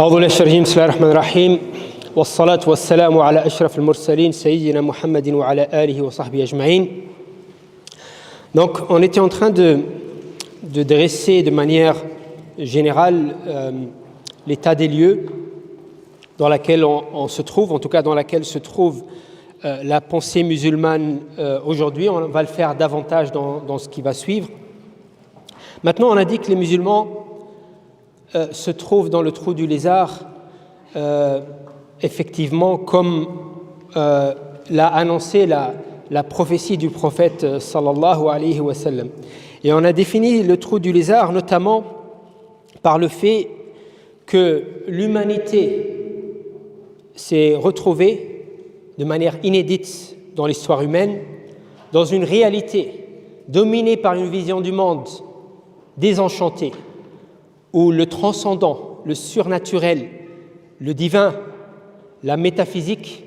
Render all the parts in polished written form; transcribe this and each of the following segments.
أعوذ بالله الرجيم بسم الله الرحمن الرحيم والصلاة والسلام على أشرف المرسلين سيدنا محمد وعلى آله وصحبه أجمعين. Donc on était en train de dresser de manière générale l'état des lieux dans laquelle on se trouve, en tout cas dans laquelle se trouve la pensée musulmane aujourd'hui. On va le faire davantage dans ce qui va suivre. Maintenant, on a dit que les musulmans se trouvent dans le trou du lézard, effectivement, comme l'a annoncé la prophétie du prophète sallallahu alayhi wa sallam. Et on a défini le trou du lézard notamment par le fait que l'humanité s'est retrouvée de manière inédite dans l'histoire humaine, dans une réalité dominée par une vision du monde désenchantée, où le transcendant, le surnaturel, le divin, la métaphysique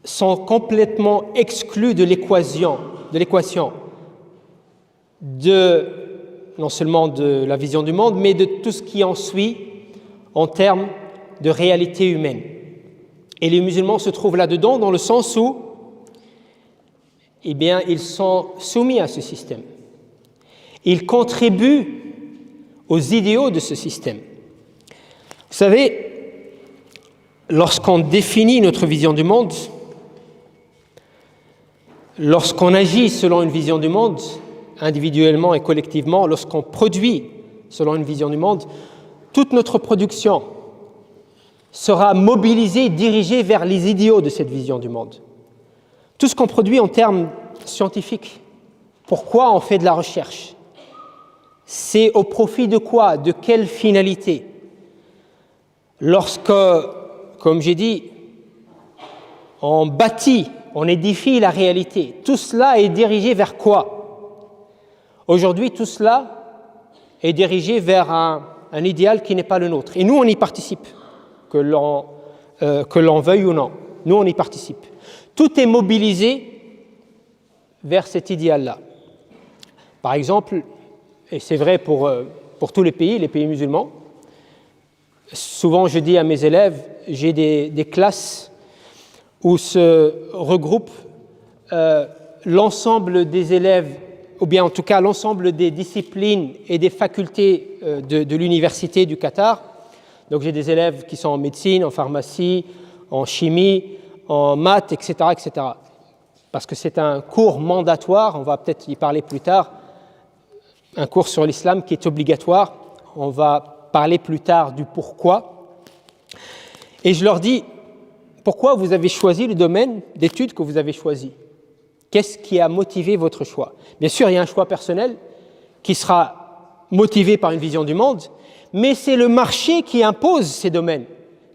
sont complètement exclus de l'équation non seulement de la vision du monde, mais de tout ce qui en suit en termes de réalité humaine. Et les musulmans se trouvent là-dedans dans le sens où, ils sont soumis à ce système. Ils contribuent aux idéaux de ce système. Vous savez, lorsqu'on définit notre vision du monde, lorsqu'on agit selon une vision du monde, individuellement et collectivement, lorsqu'on produit selon une vision du monde, toute notre production sera mobilisée, dirigée vers les idéaux de cette vision du monde. Tout ce qu'on produit en termes scientifiques, pourquoi on fait de la recherche? C'est au profit de quoi? De quelle finalité? Lorsque, comme j'ai dit, on bâtit, on édifie la réalité, tout cela est dirigé vers quoi? Aujourd'hui, tout cela est dirigé vers un idéal qui n'est pas le nôtre. Et nous, on y participe, que l'on veuille ou non. Nous, on y participe. Tout est mobilisé vers cet idéal-là. Par exemple, et c'est vrai pour tous les pays musulmans. Souvent, je dis à mes élèves, j'ai des classes où se regroupent l'ensemble des élèves, ou bien en tout cas l'ensemble des disciplines et des facultés de l'université du Qatar. Donc j'ai des élèves qui sont en médecine, en pharmacie, en chimie, en maths, etc., etc. Parce que c'est un cours mandatoire, on va peut-être y parler plus tard, un cours sur l'islam qui est obligatoire. On va parler plus tard du pourquoi. Et je leur dis, pourquoi vous avez choisi le domaine d'études que vous avez choisi? Qu'est-ce qui a motivé votre choix? Bien sûr, il y a un choix personnel qui sera motivé par une vision du monde, mais c'est le marché qui impose ces domaines,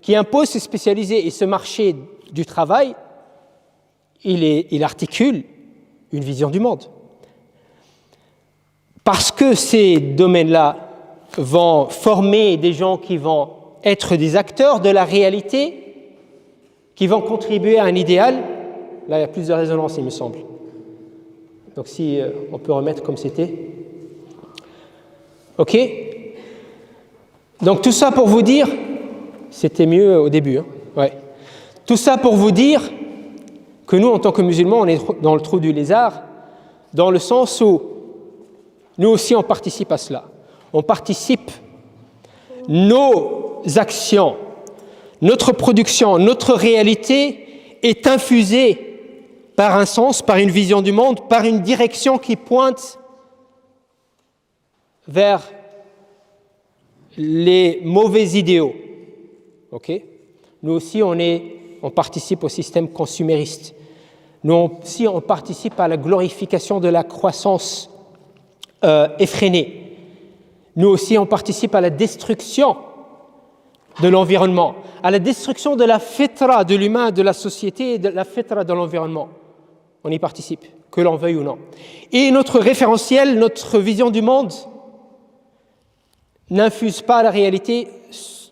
qui impose ces spécialisés. Et ce marché du travail, il articule une vision du monde. Parce que ces domaines-là vont former des gens qui vont être des acteurs de la réalité, qui vont contribuer à un idéal. Là, il y a plus de résonance, il me semble. Donc, si on peut remettre comme c'était. OK? Donc, tout ça pour vous dire, c'était mieux au début. Hein? Ouais. Tout ça pour vous dire que nous, en tant que musulmans, on est dans le trou du lézard, dans le sens où nous aussi, on participe à cela. On participe, nos actions, notre production, notre réalité est infusée par un sens, par une vision du monde, par une direction qui pointe vers les mauvais idéaux. Okay? Nous aussi, on participe au système consumériste. Nous aussi, on participe à la glorification de la croissance effrénée. Nous aussi, on participe à la destruction de l'environnement, à la destruction de la fitra de l'humain, de la société et de la fitra de l'environnement. On y participe, que l'on veuille ou non. Et notre référentiel, notre vision du monde n'infuse pas la réalité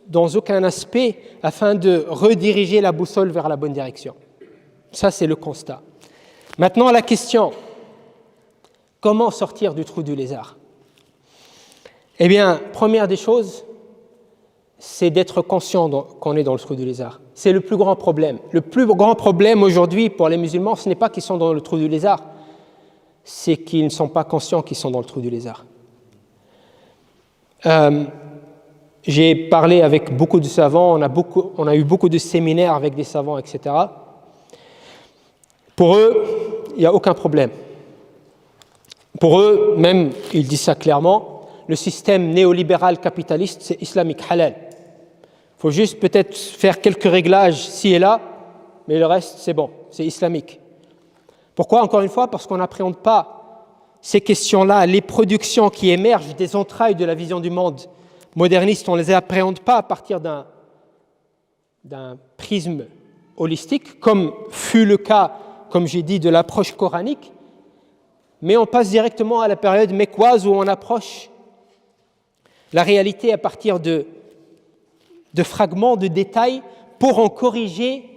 dans aucun aspect afin de rediriger la boussole vers la bonne direction. Ça, c'est le constat. Maintenant, la question: comment sortir du trou du lézard? Eh bien, première des choses, c'est d'être conscient qu'on est dans le trou du lézard. C'est le plus grand problème. Le plus grand problème aujourd'hui pour les musulmans, ce n'est pas qu'ils sont dans le trou du lézard, c'est qu'ils ne sont pas conscients qu'ils sont dans le trou du lézard. J'ai parlé avec beaucoup de savants, on a eu beaucoup de séminaires avec des savants, etc. Pour eux, il n'y a aucun problème. Pour eux, même, ils disent ça clairement, le système néolibéral capitaliste, c'est islamique, halal. Il faut juste peut-être faire quelques réglages ci et là, mais le reste, c'est bon, c'est islamique. Pourquoi? Encore une fois, parce qu'on n'appréhende pas ces questions-là, les productions qui émergent des entrailles de la vision du monde moderniste, on ne les appréhende pas à partir d'un prisme holistique, comme fut le cas, comme j'ai dit, de l'approche coranique, mais on passe directement à la période mécoise où on approche la réalité à partir de fragments, de détails, pour en corriger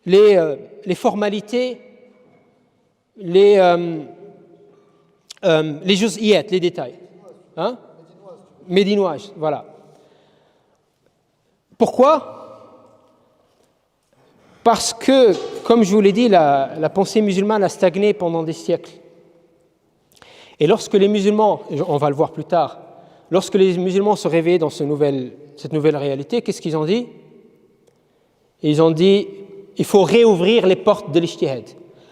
les formalités, les juz'iyat, les détails. Hein? Médinoise, voilà. Pourquoi? Parce que, comme je vous l'ai dit, la pensée musulmane a stagné pendant des siècles. Et lorsque les musulmans, on va le voir plus tard, lorsque les musulmans se réveillaient dans cette nouvelle réalité, qu'est-ce qu'ils ont dit? Ils ont dit, il faut réouvrir les portes de l'ijtihad.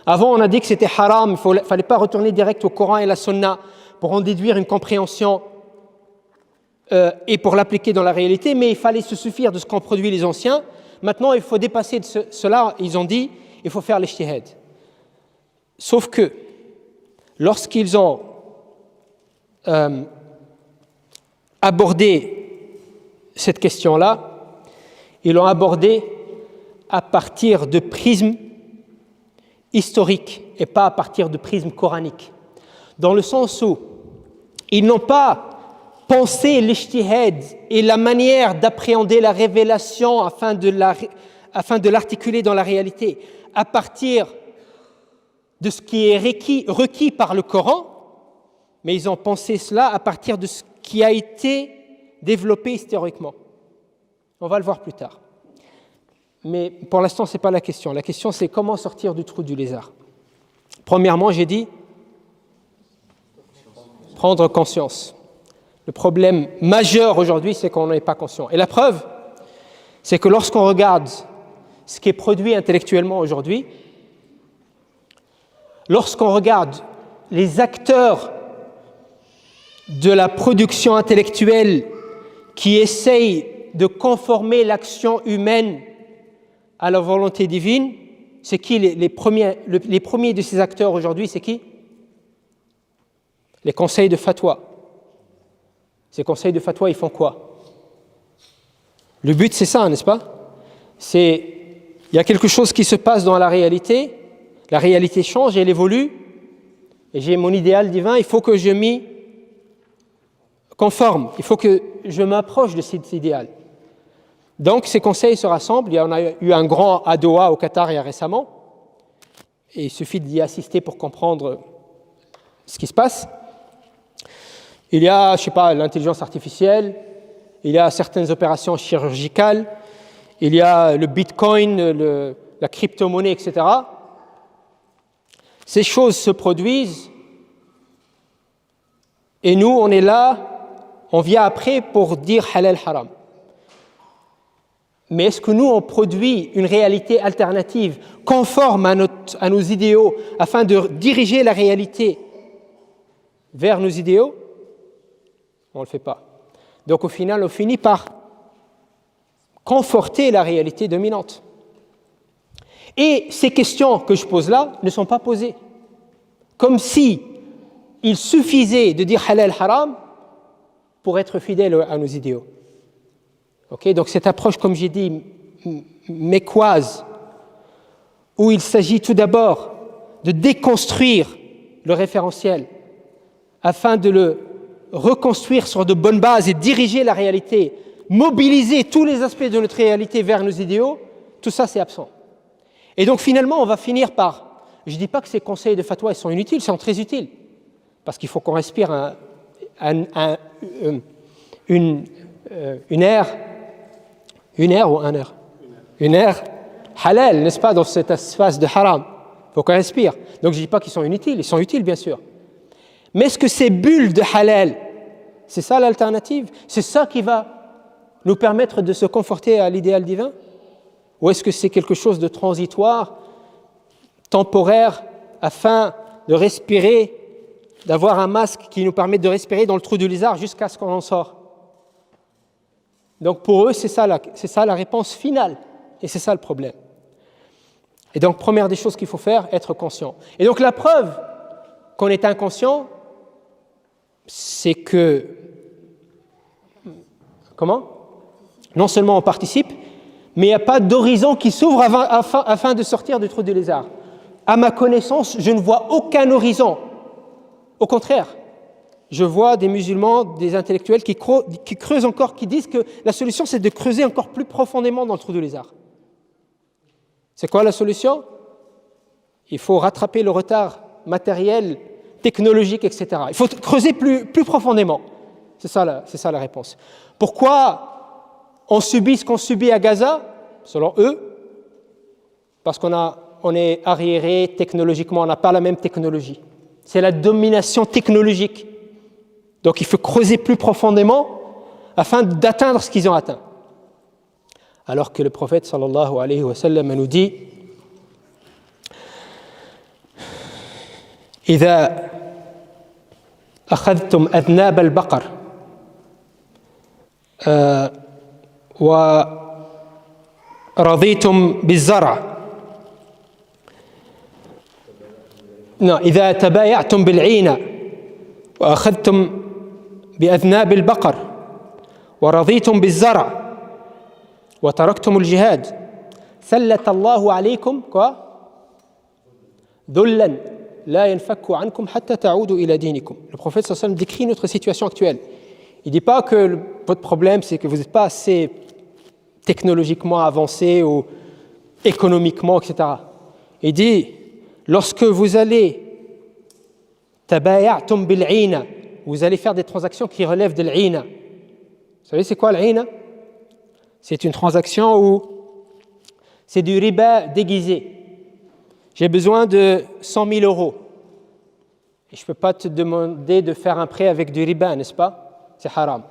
Avant, on a dit que c'était haram, il ne fallait pas retourner direct au Coran et la Sunna pour en déduire une compréhension et pour l'appliquer dans la réalité, mais il fallait se suffire de ce qu'ont produit les anciens. Maintenant, il faut dépasser de cela, ils ont dit, il faut faire l'ijtihad. Sauf que, lorsqu'ils ont abordé cette question-là, ils l'ont abordée à partir de prismes historiques et pas à partir de prismes coraniques. Dans le sens où ils n'ont pas pensé l'ijtihad et la manière d'appréhender la révélation afin de l'articuler dans la réalité à partir de ce qui est requis par le Coran, mais ils ont pensé cela à partir de ce qui a été développé historiquement. On va le voir plus tard. Mais pour l'instant, ce n'est pas la question. La question, c'est comment sortir du trou du lézard. Premièrement, j'ai dit prendre conscience. Le problème majeur aujourd'hui, c'est qu'on n'en est pas conscient. Et la preuve, c'est que lorsqu'on regarde ce qui est produit intellectuellement aujourd'hui, lorsqu'on regarde les acteurs de la production intellectuelle qui essayent de conformer l'action humaine à la volonté divine, c'est qui les premiers de ces acteurs aujourd'hui, c'est qui? Les conseils de fatwa. Ces conseils de fatwa, ils font quoi? Le but, c'est ça, n'est-ce pas? Il y a quelque chose qui se passe dans la réalité change, elle évolue, et j'ai mon idéal divin, il faut que je m'y conforme, il faut que je m'approche de cet idéal. Donc, ces conseils se rassemblent. Il y en a eu un grand à Doha, au Qatar, il y a récemment. Et il suffit d'y assister pour comprendre ce qui se passe. Il y a, l'intelligence artificielle, il y a certaines opérations chirurgicales, il y a le bitcoin, la crypto-monnaie, etc. Ces choses se produisent et nous, on est là, on vient après pour dire halal haram. Mais est-ce que nous, on produit une réalité alternative, conforme à nos idéaux, afin de diriger la réalité vers nos idéaux? On ne le fait pas. Donc au final, on finit par conforter la réalité dominante. Et ces questions que je pose là ne sont pas posées. Comme si il suffisait de dire halal haram pour être fidèle à nos idéaux. Okay, donc cette approche, comme j'ai dit, mécoise, où il s'agit tout d'abord de déconstruire le référentiel afin de le reconstruire sur de bonnes bases et diriger la réalité, mobiliser tous les aspects de notre réalité vers nos idéaux, tout ça c'est absent. Et donc finalement on va finir par, je ne dis pas que ces conseils de fatwa ils sont inutiles, ils sont très utiles, parce qu'il faut qu'on respire une air halal, n'est-ce pas, dans cet espace de haram. Il faut qu'on respire. Donc je ne dis pas qu'ils sont inutiles, ils sont utiles bien sûr. Mais est-ce que ces bulles de halal, c'est ça l'alternative? C'est ça qui va nous permettre de se conforter à l'idéal divin? Ou est-ce que c'est quelque chose de transitoire, temporaire, afin de respirer, d'avoir un masque qui nous permet de respirer dans le trou du lézard jusqu'à ce qu'on en sort? Donc pour eux, c'est ça la réponse finale. Et c'est ça le problème. Et donc, première des choses qu'il faut faire, être conscient. Et donc la preuve qu'on est inconscient, c'est que, non seulement on participe, mais il n'y a pas d'horizon qui s'ouvre afin de sortir du trou du lézard. À ma connaissance, je ne vois aucun horizon. Au contraire, je vois des musulmans, des intellectuels qui creusent encore, qui disent que la solution, c'est de creuser encore plus profondément dans le trou du lézard. C'est quoi la solution? Il faut rattraper le retard matériel, technologique, etc. Il faut creuser plus profondément. C'est ça la réponse. Pourquoi on subit ce qu'on subit à Gaza, selon eux? Parce qu'on est arriéré technologiquement, on n'a pas la même technologie. C'est la domination technologique. Donc il faut creuser plus profondément afin d'atteindre ce qu'ils ont atteint. Alors que le prophète sallallahu alayhi wa sallam nous dit إذا أخذتم أذناب البقر ورضيتم بالزرع إذا تبايعتم بالعينة وأخذتم بأذناب البقر ورضيتم بالزرع وتركتم الجهاد سلط الله عليكم ذلا لا ينفك عنكم حتى تعودوا إلى دينكم. Le prophète sallallahu alayhi wa sallam décrit notre situation actuelle. Il ne dit pas que votre problème c'est que vous n'êtes pas assez technologiquement avancé ou économiquement, etc. Il dit lorsque vous allez tabaya'tum bil'ina, vous allez faire des transactions qui relèvent de l'ina. Vous savez c'est quoi l'ina? C'est une transaction où c'est du riba déguisé. J'ai besoin de 100 000 euros. Et je ne peux pas te demander de faire un prêt avec du riba, n'est-ce pas? C'est haram.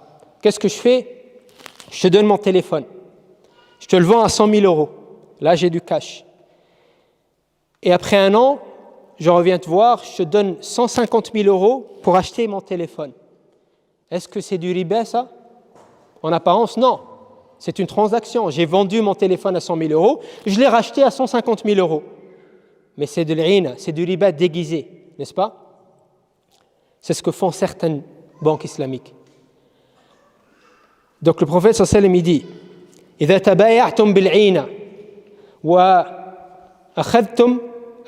Qu'est-ce que je fais? Je te donne mon téléphone. Je te le vends à 100 000 euros. Là, j'ai du cash. Et après un an, je reviens te voir, je te donne 150 000 euros pour acheter mon téléphone. Est-ce que c'est du riba, ça? En apparence, non. C'est une transaction. J'ai vendu mon téléphone à 100 000 euros, je l'ai racheté à 150 000 euros. Mais c'est de l'ina, c'est du riba déguisé, n'est-ce pas? C'est ce que font certaines banques islamiques. Donc le prophète sallallahu alayhi wa sallam dit إذا تبايعتم بالعينة وأخذتم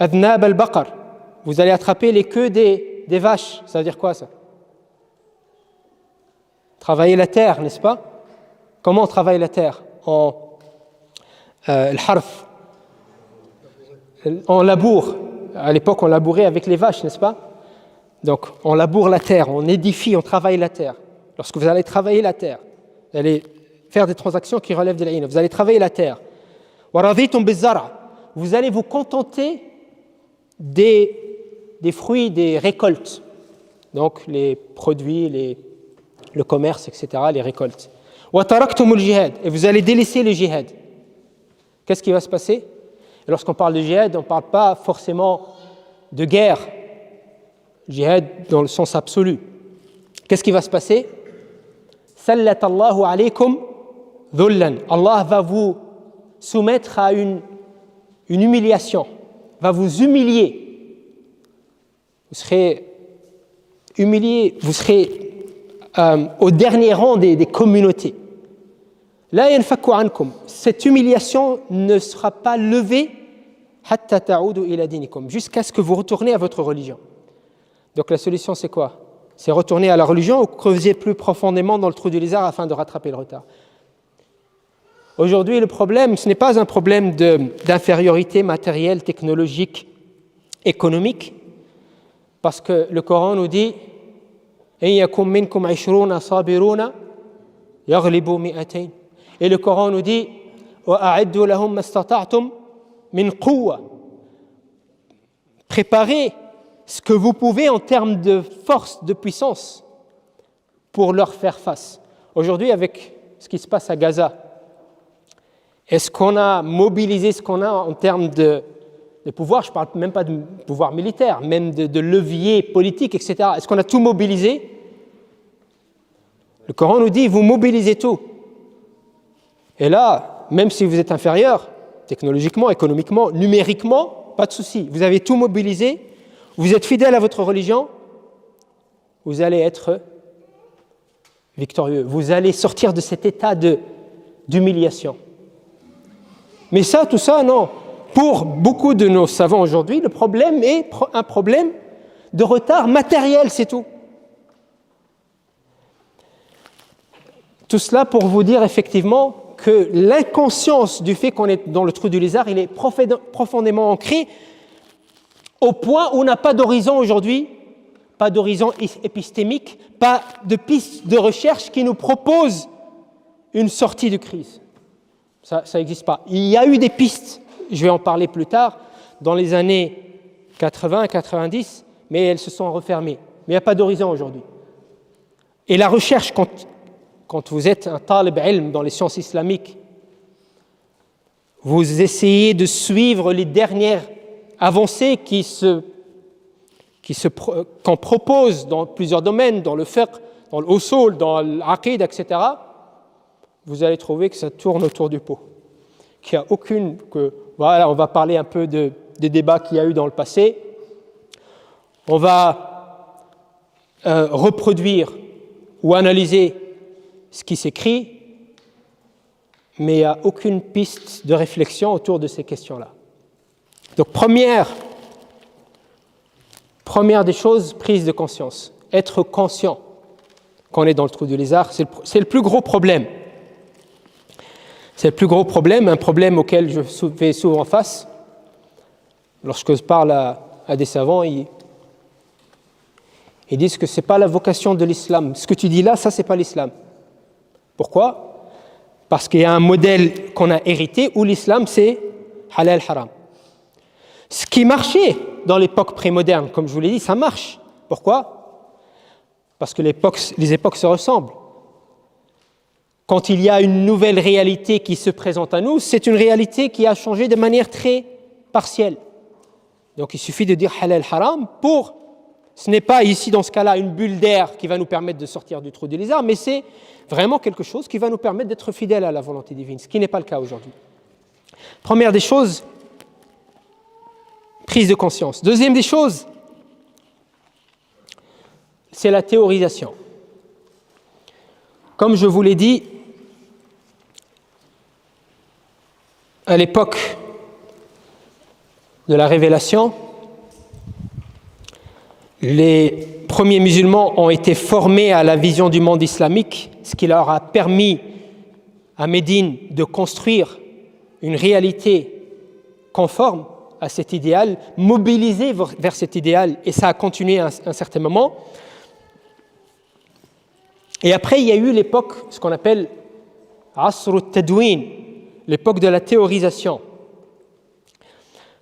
أذناب البقر, vous allez attraper les queues des vaches. Ça veut dire quoi ça? Travailler la terre, n'est-ce pas? Comment on travaille la terre? L'harf. On laboure. À l'époque, on labourait avec les vaches, n'est-ce pas? Donc, on laboure la terre, on édifie, on travaille la terre. Lorsque vous allez travailler la terre, vous allez faire des transactions qui relèvent de l'ina. Vous allez travailler la terre. Vous allez vous contenter des fruits, des récoltes. Donc, les produits, le commerce, etc., les récoltes. Et vous allez délaisser le jihad. Qu'est-ce qui va se passer? Et lorsqu'on parle de jihad, on ne parle pas forcément de guerre. Jihad dans le sens absolu. Qu'est-ce qui va se passer? Sallatallahu alaykum dhullan. Allah va vous soumettre à une humiliation, va vous humilier. Vous serez humilié, vous serez au dernier rang des communautés. La yanfaku ankum. Cette humiliation ne sera pas levée hatta ta'udu ila dinikum, jusqu'à ce que vous retournez à votre religion. Donc la solution c'est quoi? C'est retourner à la religion ou creuser plus profondément dans le trou du lézard afin de rattraper le retard. Aujourd'hui le problème, ce n'est pas un problème d'infériorité matérielle, technologique, économique, Parce que le Coran nous dit إن يكن منكم 20 صابرون يغلبوا 200. Et le Coran nous dit وأعدوا لهم ما استطعتم من قوة. Préparez ce que vous pouvez en termes de force, de puissance, pour leur faire face. Aujourd'hui, avec ce qui se passe à Gaza, est-ce qu'on a mobilisé ce qu'on a en termes de pouvoir? Je ne parle même pas de pouvoir militaire, même de levier politique, etc. Est-ce qu'on a tout mobilisé? Le Coran nous dit, vous mobilisez tout. Et là, même si vous êtes inférieur, technologiquement, économiquement, numériquement, pas de souci. Vous avez tout mobilisé, vous êtes fidèle à votre religion, vous allez être victorieux. Vous allez sortir de cet état d'humiliation. Mais ça, tout ça, non. Pour beaucoup de nos savants aujourd'hui, le problème est un problème de retard matériel, c'est tout. Tout cela pour vous dire effectivement que l'inconscience du fait qu'on est dans le trou du lézard, il est profondément ancré au point où on n'a pas d'horizon aujourd'hui, pas d'horizon épistémique, pas de piste de recherche qui nous propose une sortie de crise. Ça n'existe pas. Il y a eu des pistes, je vais en parler plus tard, dans les années 80 et 90, mais elles se sont refermées. Mais il n'y a pas d'horizon aujourd'hui. Et la recherche, quand vous êtes un talib ilm dans les sciences islamiques, vous essayez de suivre les dernières avancées qu'on propose dans plusieurs domaines, dans le fiqh, dans l'usul, dans l'aqid, etc., vous allez trouver que ça tourne autour du pot. Qu'il n'y a aucune... Voilà, on va parler un peu des débats qu'il y a eu dans le passé. On va reproduire ou analyser ce qui s'écrit, mais il n'y a aucune piste de réflexion autour de ces questions-là. Donc, première des choses, prise de conscience. Être conscient qu'on est dans le trou du lézard, c'est le plus gros problème. C'est le plus gros problème, un problème auquel je fais souvent face. Lorsque je parle à des savants, ils disent que ce n'est pas la vocation de l'islam. Ce que tu dis là, ça, ce n'est pas l'islam. Pourquoi? Parce qu'il y a un modèle qu'on a hérité où l'islam, c'est halal haram. Ce qui marchait dans l'époque prémoderne, comme je vous l'ai dit, ça marche. Pourquoi? Parce que les époques se ressemblent. Quand il y a une nouvelle réalité qui se présente à nous, c'est une réalité qui a changé de manière très partielle. Donc il suffit de dire halal haram pour... Ce n'est pas ici, dans ce cas-là, une bulle d'air qui va nous permettre de sortir du trou du lézard, mais c'est vraiment quelque chose qui va nous permettre d'être fidèles à la volonté divine, ce qui n'est pas le cas aujourd'hui. Première des choses, prise de conscience. Deuxième des choses, c'est la théorisation. Comme je vous l'ai dit, à l'époque de la révélation, les premiers musulmans ont été formés à la vision du monde islamique, ce qui leur a permis à Médine de construire une réalité conforme à cet idéal, mobilisée vers cet idéal, et ça a continué à un certain moment. Et après, il y a eu l'époque, ce qu'on appelle Asr al-Tadwin, l'époque de la théorisation.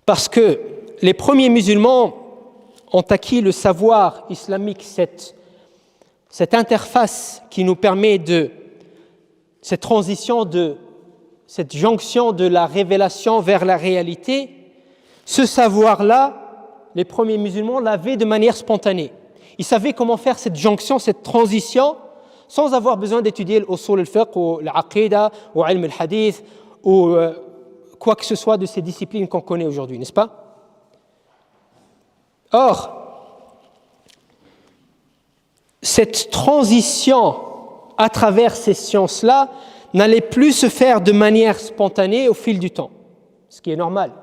Parce que les premiers musulmans ont acquis le savoir islamique, cette interface qui nous permet cette transition, cette jonction de la révélation vers la réalité. Ce savoir-là, les premiers musulmans l'avaient de manière spontanée. Ils savaient comment faire cette jonction, cette transition, sans avoir besoin d'étudier l'usul al-fiqh ou l'aqida ou ilm al-hadith ou quoi que ce soit de ces disciplines qu'on connaît aujourd'hui, n'est-ce pas? Or, cette transition à travers ces sciences-là n'allait plus se faire de manière spontanée au fil du temps, ce qui est normal.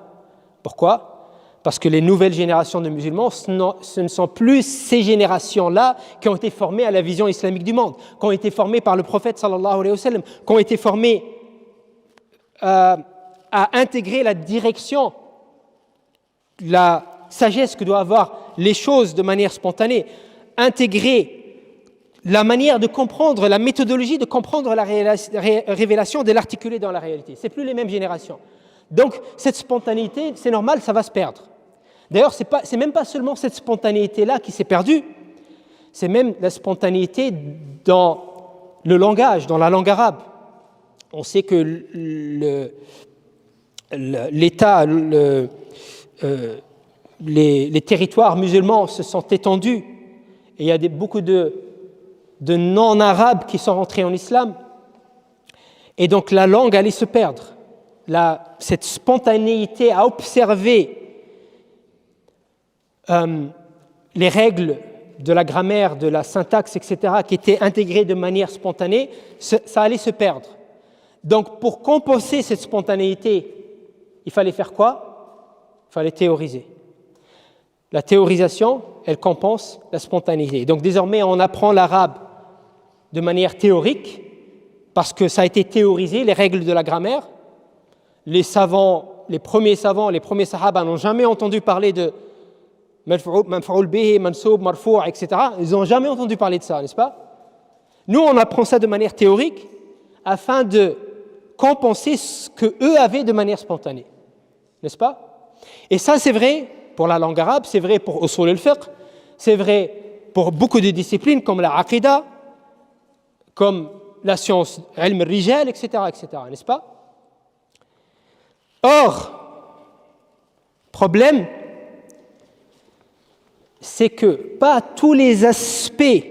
Pourquoi? Parce que les nouvelles générations de musulmans, ce ne sont plus ces générations-là qui ont été formées à la vision islamique du monde, qui ont été formées par le prophète sallallahu alayhi wa sallam, qui ont été formées à intégrer la direction, la sagesse que doit avoir les choses de manière spontanée, intégrer la manière de comprendre, la méthodologie de comprendre la révélation, de l'articuler dans la réalité. Ce n'est plus les mêmes générations. Donc, cette spontanéité, c'est normal, ça va se perdre. D'ailleurs, c'est même pas seulement cette spontanéité-là qui s'est perdue, c'est même la spontanéité dans le langage, dans la langue arabe. On sait que l'État, les territoires musulmans se sont étendus et il y a beaucoup de non-arabes qui sont rentrés en islam. Et donc la langue allait se perdre. Cette spontanéité à observer les règles de la grammaire, de la syntaxe, etc., qui étaient intégrées de manière spontanée, ça allait se perdre. Donc pour compenser cette spontanéité, il fallait faire quoi? Il fallait théoriser. La théorisation, elle compense la spontanéité. Donc désormais, on apprend l'arabe de manière théorique, parce que ça a été théorisé, les règles de la grammaire. Les premiers sahaba n'ont jamais entendu parler de manfa'ul bihi, mansoub, marfou', etc. Ils n'ont jamais entendu parler de ça, n'est-ce pas? Nous, on apprend ça de manière théorique afin de compenser ce qu'eux avaient de manière spontanée, n'est-ce pas? Et ça, c'est vrai pour la langue arabe, c'est vrai pour usul al-fiqh, c'est vrai pour beaucoup de disciplines comme la aqida, comme la science, ilm al-rijal, etc., n'est-ce pas? Or, problème, c'est que pas tous les aspects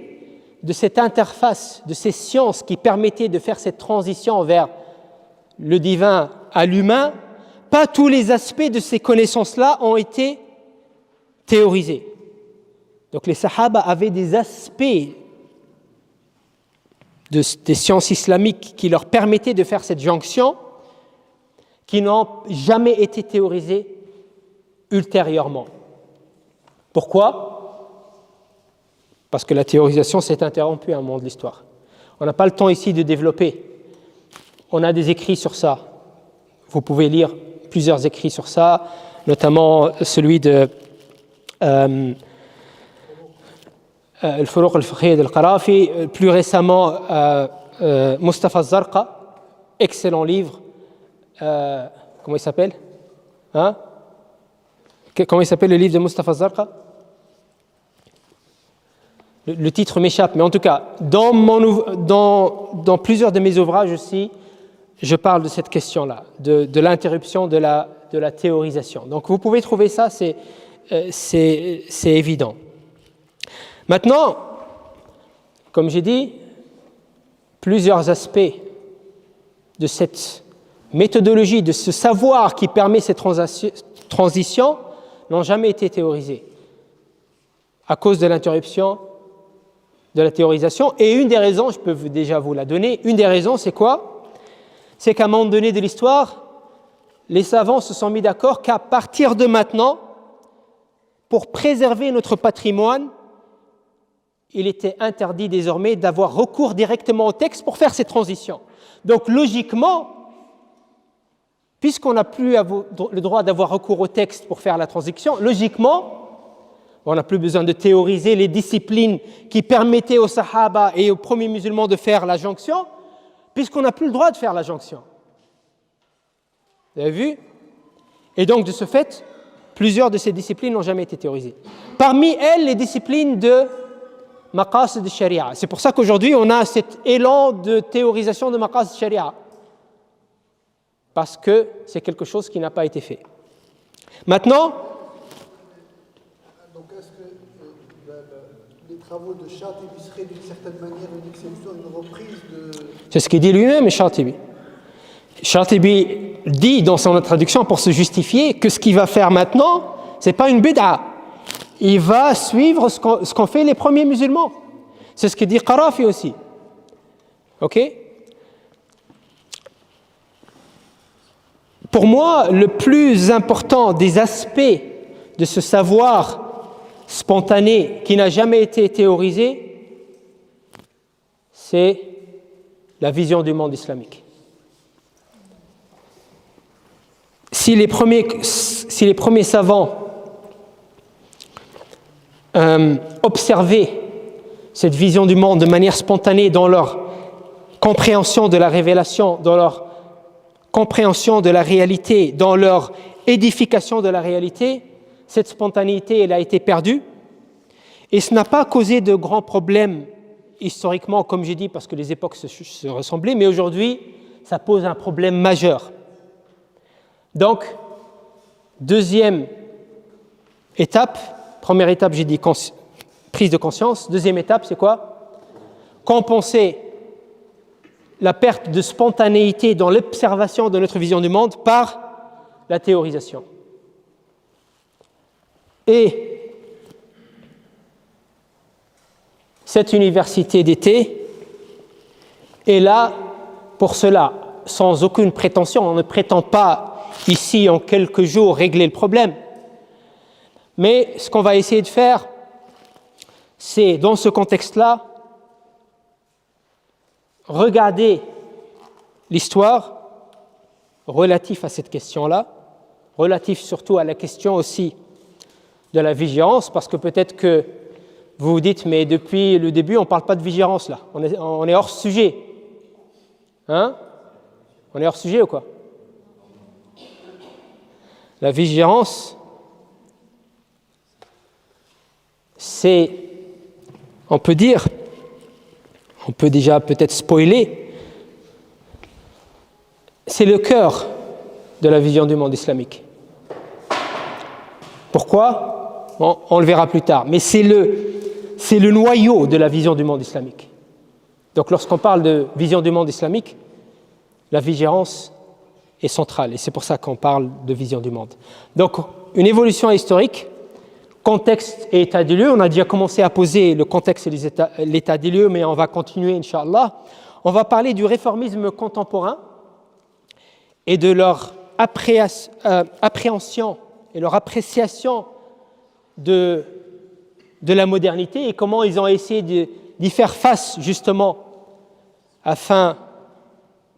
de cette interface, de ces sciences qui permettaient de faire cette transition vers le divin à l'humain, pas tous les aspects de ces connaissances-là ont été théorisés. Donc les sahaba avaient des aspects des sciences islamiques qui leur permettaient de faire cette jonction qui n'ont jamais été théorisés ultérieurement. Pourquoi? Parce que la théorisation s'est interrompue à un moment de l'histoire. On n'a pas le temps ici de développer. On a des écrits sur ça. Vous pouvez lire plusieurs écrits sur ça, notamment celui de Al-Furuq al-Fiqhiyya al-Qarafi, plus récemment Mustafa Zarqa, excellent livre. Comment il s'appelle? Comment il s'appelle le livre de Mustafa Zarqa? Le titre m'échappe, mais en tout cas, dans plusieurs de mes ouvrages aussi, je parle de cette question-là, de l'interruption de la théorisation. Donc vous pouvez trouver ça, c'est évident. Maintenant, comme j'ai dit, plusieurs aspects de cette méthodologie, de ce savoir qui permet cette transition n'ont jamais été théorisés à cause de l'interruption de la théorisation. Et une des raisons, je peux déjà vous la donner, une des raisons, c'est quoi? C'est qu'à un moment donné de l'histoire, les savants se sont mis d'accord qu'à partir de maintenant, pour préserver notre patrimoine, il était interdit désormais d'avoir recours directement au texte pour faire ces transitions. Donc logiquement, puisqu'on n'a plus le droit d'avoir recours au texte pour faire la transition, logiquement, on n'a plus besoin de théoriser les disciplines qui permettaient aux sahaba et aux premiers musulmans de faire la jonction, puisqu'on n'a plus le droit de faire la jonction. Vous avez vu? Et donc, de ce fait, plusieurs de ces disciplines n'ont jamais été théorisées. Parmi elles, les disciplines de maqasid de sharia. C'est pour ça qu'aujourd'hui, on a cet élan de théorisation de maqasid de sharia. Parce que c'est quelque chose qui n'a pas été fait. Maintenant, donc est-ce que les travaux de Shatibi seraient d'une certaine manière une exception, une reprise de... C'est ce qu'il dit lui-même, Shatibi. Shatibi dit dans son traduction pour se justifier que ce qu'il va faire maintenant, c'est pas une bid'a. Il va suivre ce qu'ont fait les premiers musulmans. C'est ce que dit Qarafi aussi. Ok? Pour moi, le plus important des aspects de ce savoir spontané qui n'a jamais été théorisé, c'est la vision du monde islamique. Si les premiers savants observer cette vision du monde de manière spontanée dans leur compréhension de la révélation, dans leur compréhension de la réalité, dans leur édification de la réalité, cette spontanéité, elle a été perdue. Et ce n'a pas causé de grands problèmes historiquement, comme j'ai dit, parce que les époques se ressemblaient, mais aujourd'hui, ça pose un problème majeur. Donc, deuxième étape, première étape, j'ai dit prise de conscience. Deuxième étape, c'est quoi? Compenser la perte de spontanéité dans l'observation de notre vision du monde par la théorisation. Et cette université d'été est là pour cela, sans aucune prétention. On ne prétend pas ici en quelques jours régler le problème. Mais ce qu'on va essayer de faire, c'est dans ce contexte-là, regarder l'histoire relative à cette question-là, relative surtout à la question aussi de la vigilance, parce que peut-être que vous vous dites, mais depuis le début, on ne parle pas de vigilance là, on est hors sujet. Hein? On est hors sujet ou quoi? La vigilance, c'est, on peut dire, on peut déjà peut-être spoiler, c'est le cœur de la vision du monde islamique. Pourquoi? Bon, on le verra plus tard, mais c'est le noyau de la vision du monde islamique. Donc lorsqu'on parle de vision du monde islamique, la vigilance est centrale, et c'est pour ça qu'on parle de vision du monde. Donc une évolution historique, contexte et état des lieux, on a déjà commencé à poser le contexte et l'état des lieux, mais on va continuer, Inch'Allah. On va parler du réformisme contemporain et de leur appréhension et leur appréciation de la modernité et comment ils ont essayé d'y faire face justement afin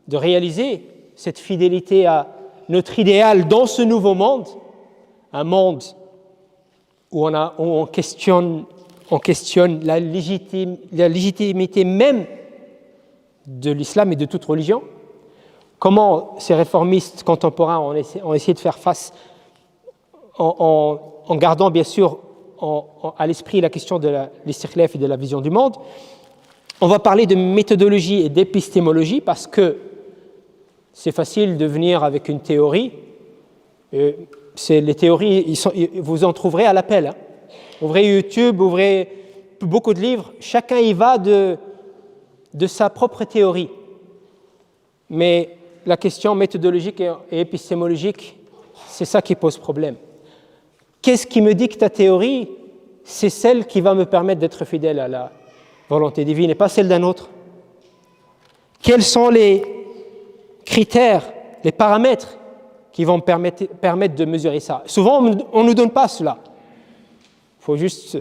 de réaliser cette fidélité à notre idéal dans ce nouveau monde, un monde où on questionne la légitimité même de l'islam et de toute religion. Comment ces réformistes contemporains ont essayé de faire face en gardant bien sûr à l'esprit la question de l'istiqlal et de la vision du monde. On va parler de méthodologie et d'épistémologie parce que c'est facile de venir avec une théorie. Les théories, vous en trouverez à l'appel. Hein. Ouvrez YouTube, ouvrez beaucoup de livres. Chacun y va de sa propre théorie. Mais la question méthodologique et épistémologique, c'est ça qui pose problème. Qu'est-ce qui me dit que ta théorie, c'est celle qui va me permettre d'être fidèle à la volonté divine et pas celle d'un autre? Quels sont les critères, les paramètres qui vont permettre de mesurer ça? Souvent, on ne nous donne pas cela. Il faut juste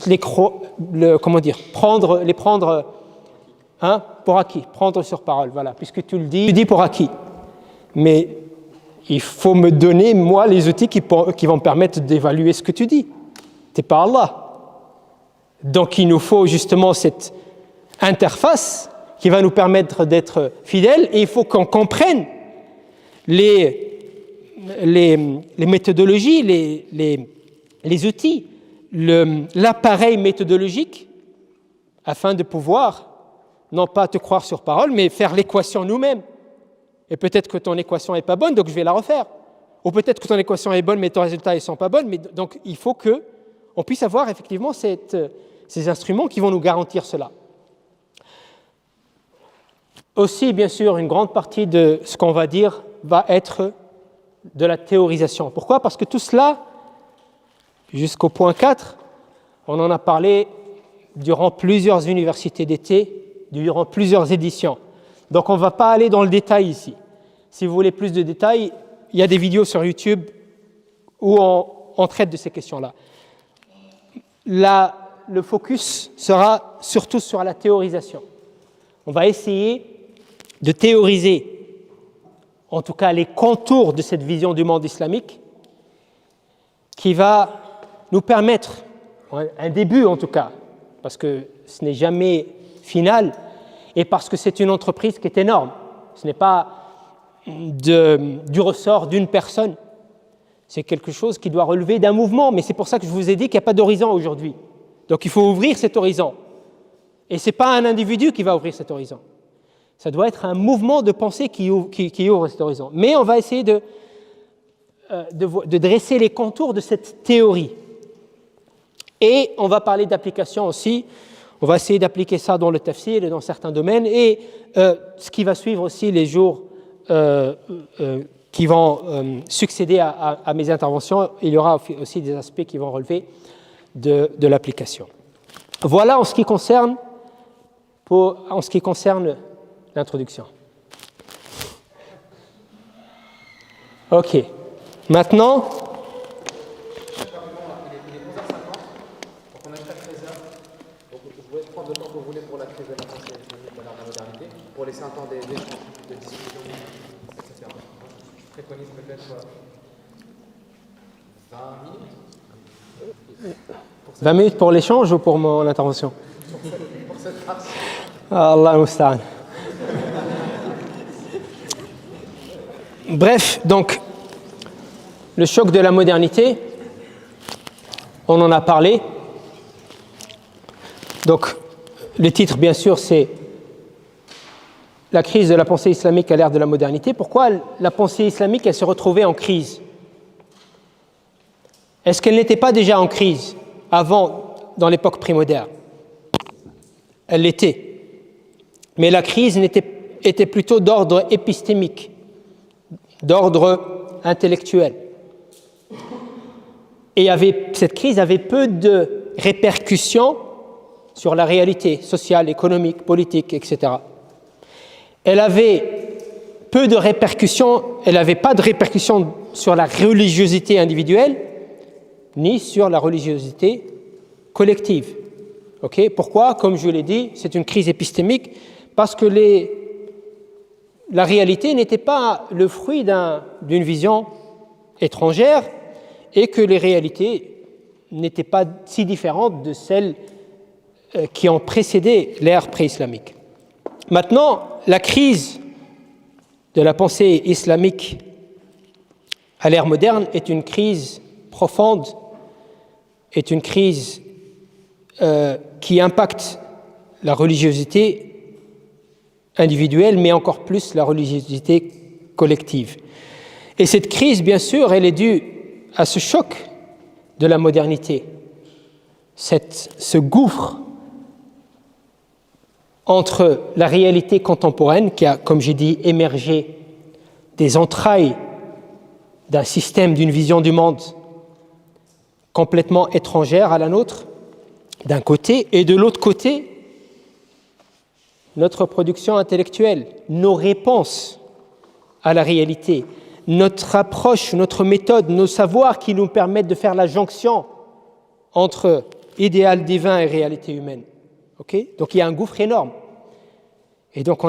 les prendre pour acquis, prendre sur parole. Voilà, puisque tu le dis, tu dis pour acquis. Mais il faut me donner, moi, les outils qui vont me permettre d'évaluer ce que tu dis. Tu n'es pas Allah. Donc, il nous faut justement cette interface qui va nous permettre d'être fidèles et il faut qu'on comprenne les méthodologies, les outils, l'appareil méthodologique afin de pouvoir non pas te croire sur parole, mais faire l'équation nous-mêmes. Et peut-être que ton équation n'est pas bonne, donc je vais la refaire. Ou peut-être que ton équation est bonne, mais ton résultat ne sont pas bons. Donc il faut qu'on puisse avoir effectivement ces instruments qui vont nous garantir cela. Aussi, bien sûr, une grande partie de ce qu'on va dire va être de la théorisation. Pourquoi? Parce que tout cela, jusqu'au point 4, on en a parlé durant plusieurs universités d'été, durant plusieurs éditions. Donc on ne va pas aller dans le détail ici. Si vous voulez plus de détails, il y a des vidéos sur YouTube où on traite de ces questions-là. Le focus sera surtout sur la théorisation. On va essayer de théoriser, en tout cas les contours de cette vision du monde islamique qui va nous permettre, un début en tout cas, parce que ce n'est jamais final, et parce que c'est une entreprise qui est énorme. Ce n'est pas du ressort d'une personne, c'est quelque chose qui doit relever d'un mouvement, mais c'est pour ça que je vous ai dit qu'il n'y a pas d'horizon aujourd'hui. Donc il faut ouvrir cet horizon. Et ce n'est pas un individu qui va ouvrir cet horizon. Ça doit être un mouvement de pensée qui ouvre cet horizon. Mais on va essayer de dresser les contours de cette théorie. Et on va parler d'application aussi. On va essayer d'appliquer ça dans le tafsir et dans certains domaines. Et ce qui va suivre aussi les jours qui vont succéder à mes interventions, il y aura aussi des aspects qui vont relever de l'application. Voilà en ce qui concerne l'introduction. Ok. Maintenant. Il est 11h50, donc on a jusqu'à 13h. Donc je vous laisse prendre le temps que vous voulez pour la crise de la pensée islamique de la modernité, pour laisser un temps d'échange, de discussion, etc. Je préconise peut-être 20 minutes. 20 minutes pour l'échange ou pour mon intervention? Pour cette partie. Allah musta'an. Bref, donc, le choc de la modernité, on en a parlé. Donc, le titre, bien sûr, c'est la crise de la pensée islamique à l'ère de la modernité. Pourquoi la pensée islamique, elle se retrouvait en crise? Est-ce qu'elle n'était pas déjà en crise avant, dans l'époque prémoderne? Elle l'était. Mais la crise était plutôt d'ordre épistémique, d'ordre intellectuel. Et cette crise avait peu de répercussions sur la réalité sociale, économique, politique, etc. Elle avait peu de répercussions, elle n'avait pas de répercussions sur la religiosité individuelle, ni sur la religiosité collective. Okay? Pourquoi? Comme je l'ai dit, c'est une crise épistémique, parce que la réalité n'était pas le fruit d'une vision étrangère et que les réalités n'étaient pas si différentes de celles qui ont précédé l'ère pré-islamique. Maintenant, la crise de la pensée islamique à l'ère moderne est une crise profonde, est une crise qui impacte la religiosité individuelle, mais encore plus la religiosité collective. Et cette crise, bien sûr, elle est due à ce choc de la modernité, ce gouffre entre la réalité contemporaine qui a, comme j'ai dit, émergé des entrailles d'un système, d'une vision du monde complètement étrangère à la nôtre, d'un côté, et de l'autre côté, notre production intellectuelle, nos réponses à la réalité, notre approche, notre méthode, nos savoirs qui nous permettent de faire la jonction entre idéal divin et réalité humaine. Okay? Donc il y a un gouffre énorme. Et donc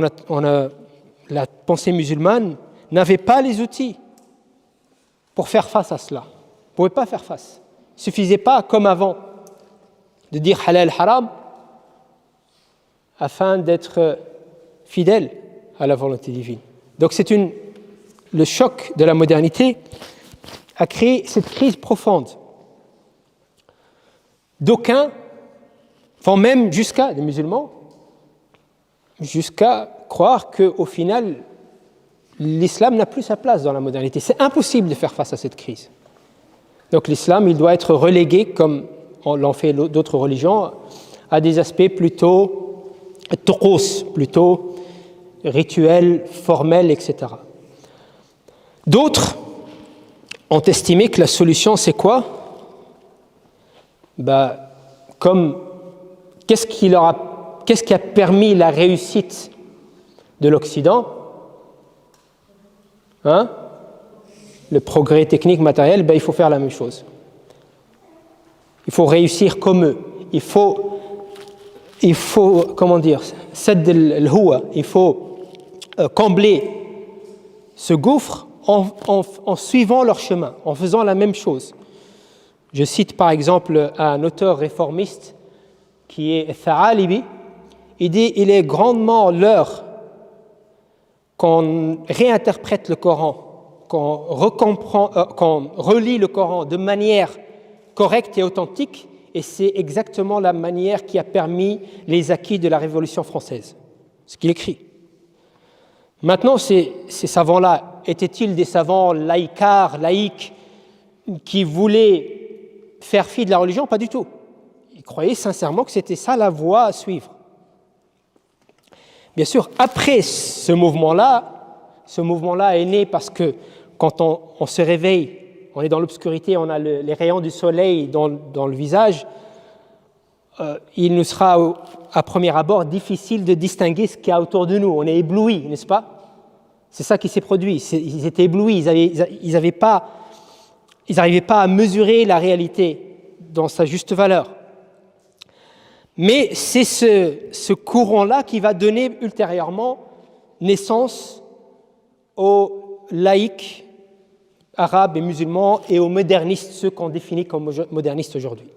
la pensée musulmane n'avait pas les outils pour faire face à cela. On ne pouvait pas faire face. Il ne suffisait pas, comme avant, de dire halal haram afin d'être fidèle à la volonté divine. Donc le choc de la modernité a créé cette crise profonde. D'aucuns vont même jusqu'à, des musulmans, jusqu'à croire qu'au final, l'islam n'a plus sa place dans la modernité. C'est impossible de faire face à cette crise. Donc l'islam, il doit être relégué, comme l'ont fait d'autres religions, à des aspects plutôt tuqus, plutôt rituels, formels, etc. D'autres ont estimé que la solution, c'est quoi? Qu'est-ce qui a permis la réussite de l'Occident? Le progrès technique, matériel, il faut faire la même chose. Il faut réussir comme eux. Il faut comment dire, il faut combler ce gouffre en suivant leur chemin, en faisant la même chose. Je cite par exemple un auteur réformiste qui est Tha'alibi. Il dit il est grandement l'heure qu'on réinterprète le Coran, qu'on relit le Coran de manière correcte et authentique, et c'est exactement la manière qui a permis les acquis de la Révolution française. Ce qu'il écrit. Maintenant, ces savants-là, étaient-ils des savants laïques, qui voulaient faire fi de la religion? Pas du tout. Ils croyaient sincèrement que c'était ça la voie à suivre. Bien sûr, après ce mouvement-là est né parce que quand on se réveille, on est dans l'obscurité, on a les rayons du soleil dans le visage, il nous sera à premier abord difficile de distinguer ce qu'il y a autour de nous. On est éblouis, n'est-ce pas? C'est ça qui s'est produit. Ils étaient éblouis, ils n'arrivaient pas à mesurer la réalité dans sa juste valeur. Mais c'est ce courant-là qui va donner ultérieurement naissance aux laïcs arabes et musulmans et aux modernistes, ceux qu'on définit comme modernistes aujourd'hui.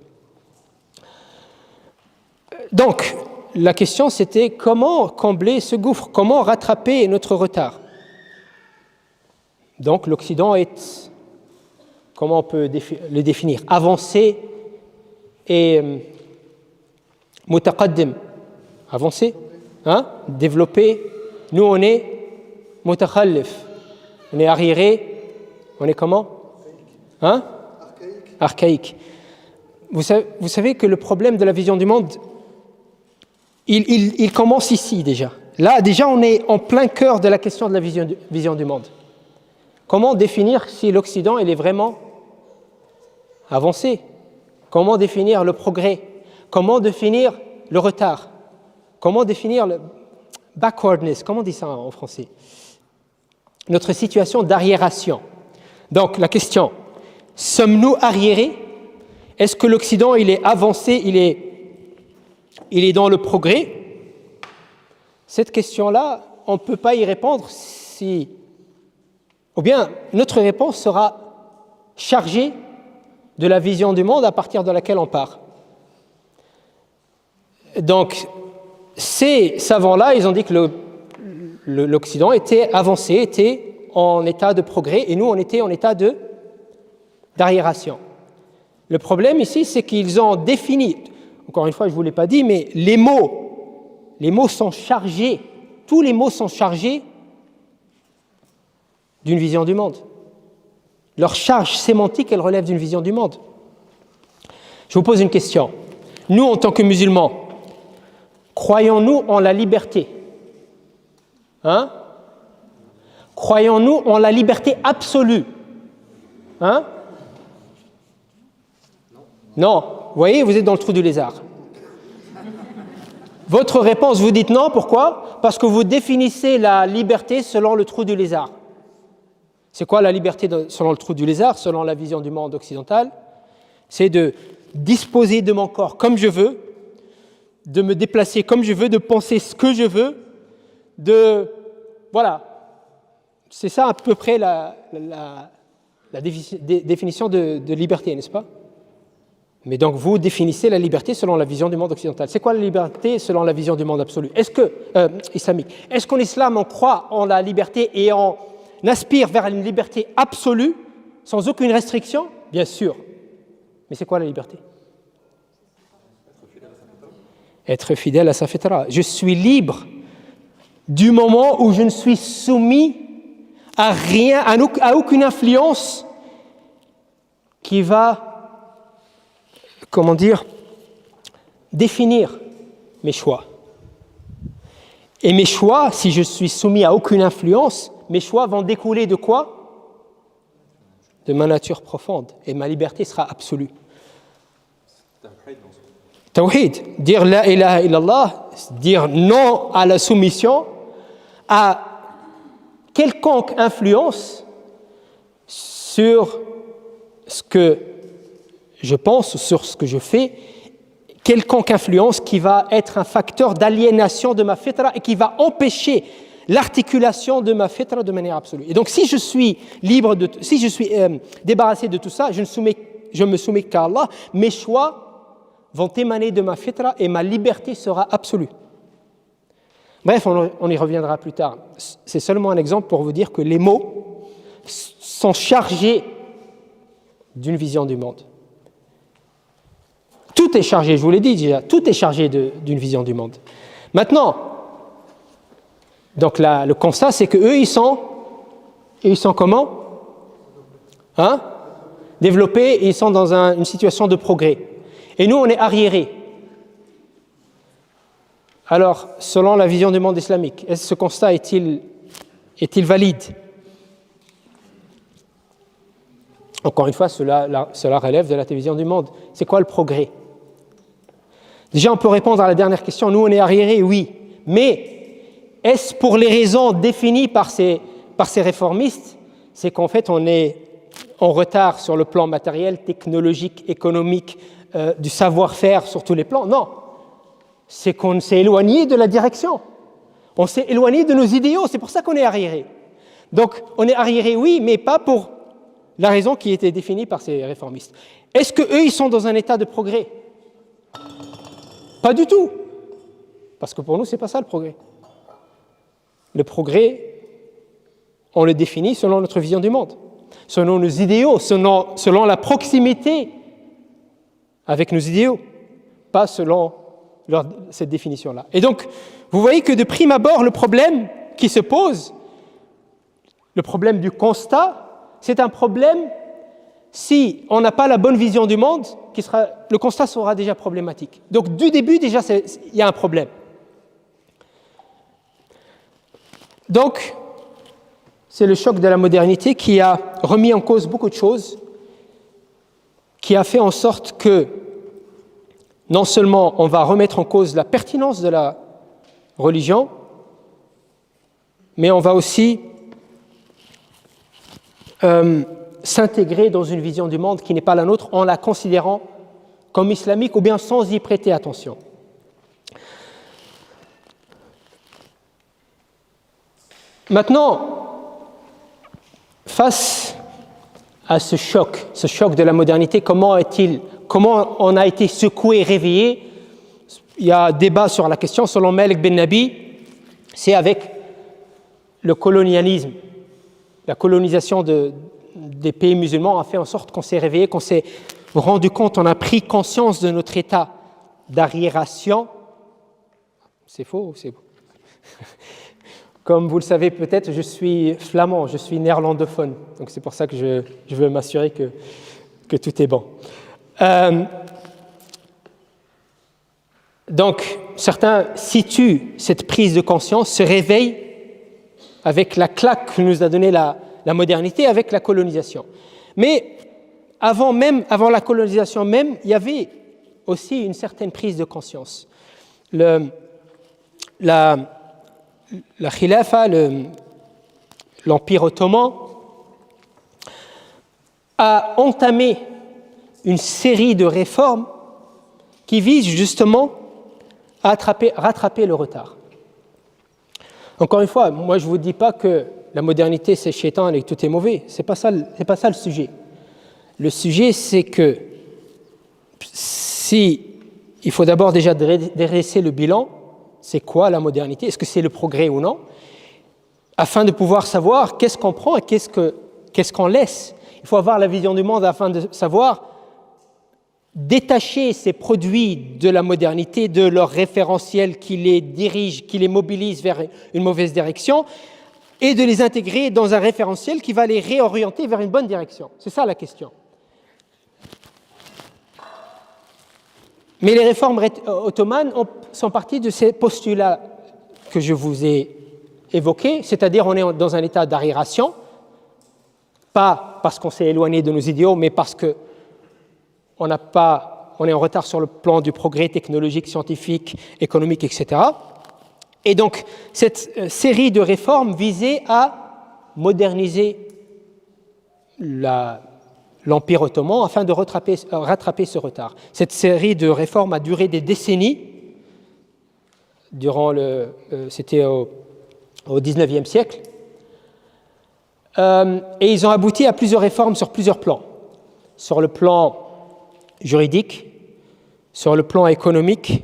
Donc, la question c'était comment combler ce gouffre, comment rattraper notre retard. Donc, l'Occident est, comment on peut le définir, avancé et mutaqaddim, avancé, développé. Nous, on est mutakhallif, on est arriéré, on est comment? Archaïque. Vous savez que le problème de la vision du monde, il commence ici déjà. Là, déjà, on est en plein cœur de la question de la vision du monde. Comment définir si l'Occident il est vraiment avancé? Comment définir le progrès? Comment définir le retard? Comment définir le backwardness? Comment on dit ça en français? Notre situation d'arriération. Donc la question, sommes-nous arriérés? Est-ce que l'Occident il est avancé, il est dans le progrès? Cette question-là, on ne peut pas y répondre ou bien notre réponse sera chargée de la vision du monde à partir de laquelle on part. Donc, ces savants-là, ils ont dit que l'Occident était avancé, était en état de progrès, et nous, on était en état d'arriération. Le problème ici, c'est qu'ils ont défini, encore une fois, je ne vous l'ai pas dit, mais les mots sont chargés, tous les mots sont chargés d'une vision du monde. Leur charge sémantique, elle relève d'une vision du monde. Je vous pose une question. Nous, en tant que musulmans, croyons-nous en la liberté? Croyons-nous en la liberté absolue? Non. Vous voyez, vous êtes dans le trou du lézard. Votre réponse, vous dites non, pourquoi? Parce que vous définissez la liberté selon le trou du lézard. C'est quoi la liberté selon le trou du lézard, selon la vision du monde occidental? C'est de disposer de mon corps comme je veux, de me déplacer comme je veux, de penser ce que je veux, voilà. C'est ça à peu près la définition de liberté, n'est-ce pas? Mais donc vous définissez la liberté selon la vision du monde occidental. C'est quoi la liberté selon la vision du monde absolu? Islamique? Est-ce qu'en islam on croit en la liberté et on aspire vers une liberté absolue, sans aucune restriction? Bien sûr. Mais c'est quoi la liberté? Être fidèle à sa fitra. Je suis libre du moment où je ne suis soumis à rien, à aucune influence qui va, définir mes choix. Et mes choix, si je suis soumis à aucune influence, mes choix vont découler de quoi? De ma nature profonde. Et ma liberté sera absolue. Tawhid, dire la ilaha illallah, dire non à la soumission à quelconque influence sur ce que je pense, sur ce que je fais, quelconque influence qui va être un facteur d'aliénation de ma fitra et qui va empêcher l'articulation de ma fitra de manière absolue. Et donc si je suis débarrassé de tout ça, je ne soumets me soumets qu'à Allah, mes choix vont émaner de ma fitra et ma liberté sera absolue. Bref, on y reviendra plus tard. C'est seulement un exemple pour vous dire que les mots sont chargés d'une vision du monde. Tout est chargé, je vous l'ai dit déjà, tout est chargé d'une vision du monde. Maintenant, donc là, le constat, c'est qu'eux, ils sont comment? Développés, et ils sont dans une situation de progrès. Et nous, on est arriérés. Alors, selon la vision du monde islamique, est-ce que ce constat est-il valide? Encore une fois, cela relève de la vision du monde. C'est quoi le progrès? Déjà, on peut répondre à la dernière question. Nous, on est arriérés, oui. Mais est-ce pour les raisons définies par ces réformistes? C'est qu'en fait, on est en retard sur le plan matériel, technologique, économique, du savoir-faire sur tous les plans? Non. C'est qu'on s'est éloigné de la direction. On s'est éloigné de nos idéaux. C'est pour ça qu'on est arriérés. Donc, on est arriérés, oui, mais pas pour la raison qui était définie par ces réformistes. Est-ce qu'eux, ils sont dans un état de progrès? Pas du tout. Parce que pour nous, ce n'est pas ça le progrès. Le progrès, on le définit selon notre vision du monde, selon nos idéaux, selon la proximité avec nos idéaux, pas selon cette définition-là. Et donc, vous voyez que de prime abord, le problème qui se pose, le problème du constat, c'est un problème, si on n'a pas la bonne vision du monde, le constat sera déjà problématique. Donc, du début, déjà, il y a un problème. Donc, c'est le choc de la modernité qui a remis en cause beaucoup de choses, qui a fait en sorte que, non seulement on va remettre en cause la pertinence de la religion, mais on va aussi s'intégrer dans une vision du monde qui n'est pas la nôtre en la considérant comme islamique ou bien sans y prêter attention. Maintenant, face à ce choc de la modernité, comment on a été secoué, réveillé? Il y a débat sur la question. Selon Malik Ben Nabi, c'est avec le colonialisme. La colonisation des pays musulmans a fait en sorte qu'on s'est réveillé, qu'on s'est rendu compte, on a pris conscience de notre état d'arriération. C'est faux ou c'est beau? Comme vous le savez peut-être, je suis flamand, je suis néerlandophone. Donc c'est pour ça que je veux m'assurer que tout est bon. Donc certains situent cette prise de conscience, ce réveil avec la claque que nous a donnée la modernité, avec la colonisation. Mais avant la colonisation même, il y avait aussi une certaine prise de conscience. La khilafa, l'Empire ottoman, a entamé une série de réformes qui visent justement à rattraper le retard. Encore une fois, moi je ne vous dis pas que la modernité c'est shaitan et que tout est mauvais, c'est pas ça le sujet. Le sujet c'est que il faut d'abord déjà dresser le bilan. C'est quoi la modernité? Est-ce que c'est le progrès ou non? Afin de pouvoir savoir qu'est-ce qu'on prend et qu'est-ce qu'on laisse. Il faut avoir la vision du monde afin de savoir détacher ces produits de la modernité, de leur référentiel qui les dirige, qui les mobilise vers une mauvaise direction, et de les intégrer dans un référentiel qui va les réorienter vers une bonne direction. C'est ça la question. Mais les réformes ottomanes sont parties de ces postulats que je vous ai évoqués, c'est-à-dire on est dans un état d'arriération, pas parce qu'on s'est éloigné de nos idéaux, mais parce qu'on est en retard sur le plan du progrès technologique, scientifique, économique, etc. Et donc, cette série de réformes visait à moderniser l'Empire ottoman afin de rattraper ce retard. Cette série de réformes a duré des décennies, c'était au XIXe siècle, et ils ont abouti à plusieurs réformes sur plusieurs plans. Sur le plan juridique, sur le plan économique,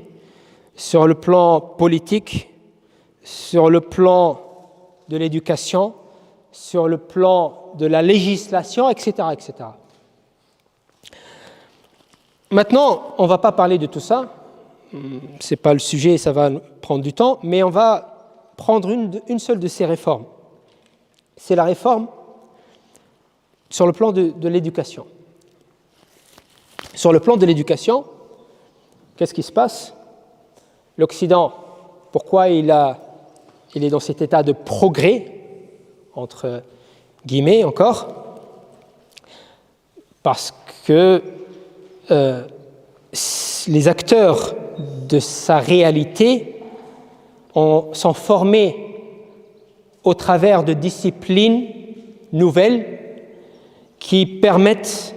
sur le plan politique, sur le plan de l'éducation, sur le plan de la législation, etc., etc. Maintenant, on ne va pas parler de tout ça, ce n'est pas le sujet, ça va prendre du temps, mais on va prendre une seule de ces réformes. C'est la réforme sur le plan de l'éducation. Sur le plan de l'éducation, qu'est-ce qui se passe? L'Occident, pourquoi il est dans cet état de progrès, entre guillemets encore? Parce que les acteurs de sa réalité sont formés au travers de disciplines nouvelles qui permettent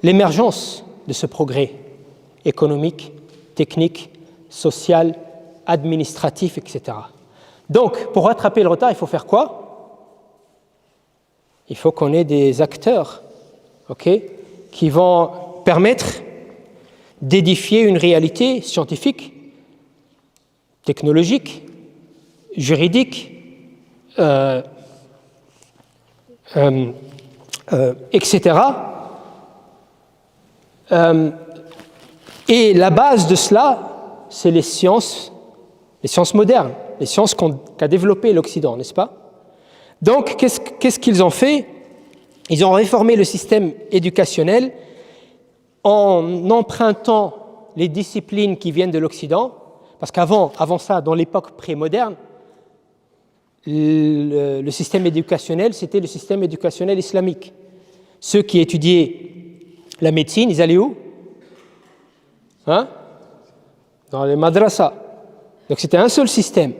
l'émergence de ce progrès économique, technique, social, administratif, etc. Donc, pour rattraper le retard, il faut faire quoi? Il faut qu'on ait des acteurs, qui vont permettre d'édifier une réalité scientifique, technologique, juridique, etc. Et la base de cela, c'est les sciences modernes, les sciences qu'a développées l'Occident, n'est-ce pas? Donc, qu'est-ce qu'ils ont fait? Ils ont réformé le système éducationnel en empruntant les disciplines qui viennent de l'Occident, parce qu'avant ça, dans l'époque pré-moderne, le système éducationnel, c'était le système éducationnel islamique. Ceux qui étudiaient la médecine, ils allaient où? Dans les madrasas. Donc c'était un seul système.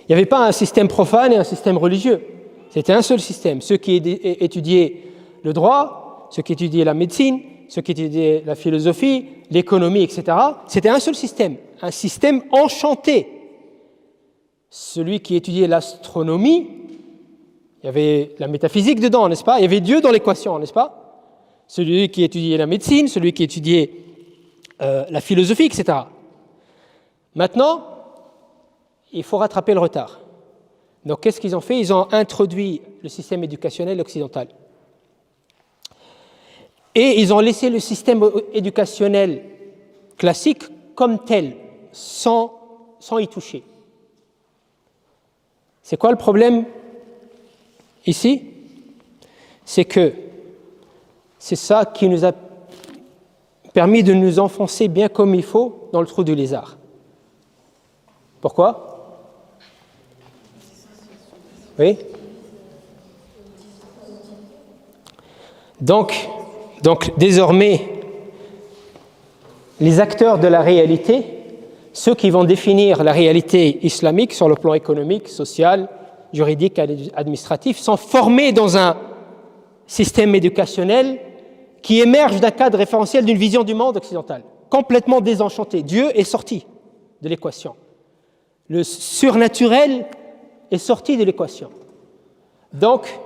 Il n'y avait pas un système profane et un système religieux. C'était un seul système. Ceux qui étudiaient le droit, ceux qui étudiaient la médecine, ceux qui étudiaient la philosophie, l'économie, etc. C'était un seul système enchanté. Celui qui étudiait l'astronomie, il y avait la métaphysique dedans, n'est-ce pas? Il y avait Dieu dans l'équation, n'est-ce pas? Celui qui étudiait la médecine, celui qui étudiait la philosophie, etc. Maintenant, il faut rattraper le retard. Donc, qu'est-ce qu'ils ont fait? Ils ont introduit le système éducationnel occidental. Et ils ont laissé le système éducationnel classique comme tel, sans y toucher. C'est quoi le problème ici? C'est que c'est ça qui nous a permis de nous enfoncer bien comme il faut dans le trou du lézard. Pourquoi? Oui? Donc, désormais, les acteurs de la réalité, ceux qui vont définir la réalité islamique sur le plan économique, social, juridique, administratif, sont formés dans un système éducationnel qui émerge d'un cadre référentiel d'une vision du monde occidental, complètement désenchanté. Dieu est sorti de l'équation. Le surnaturel est sorti de l'équation. Donc,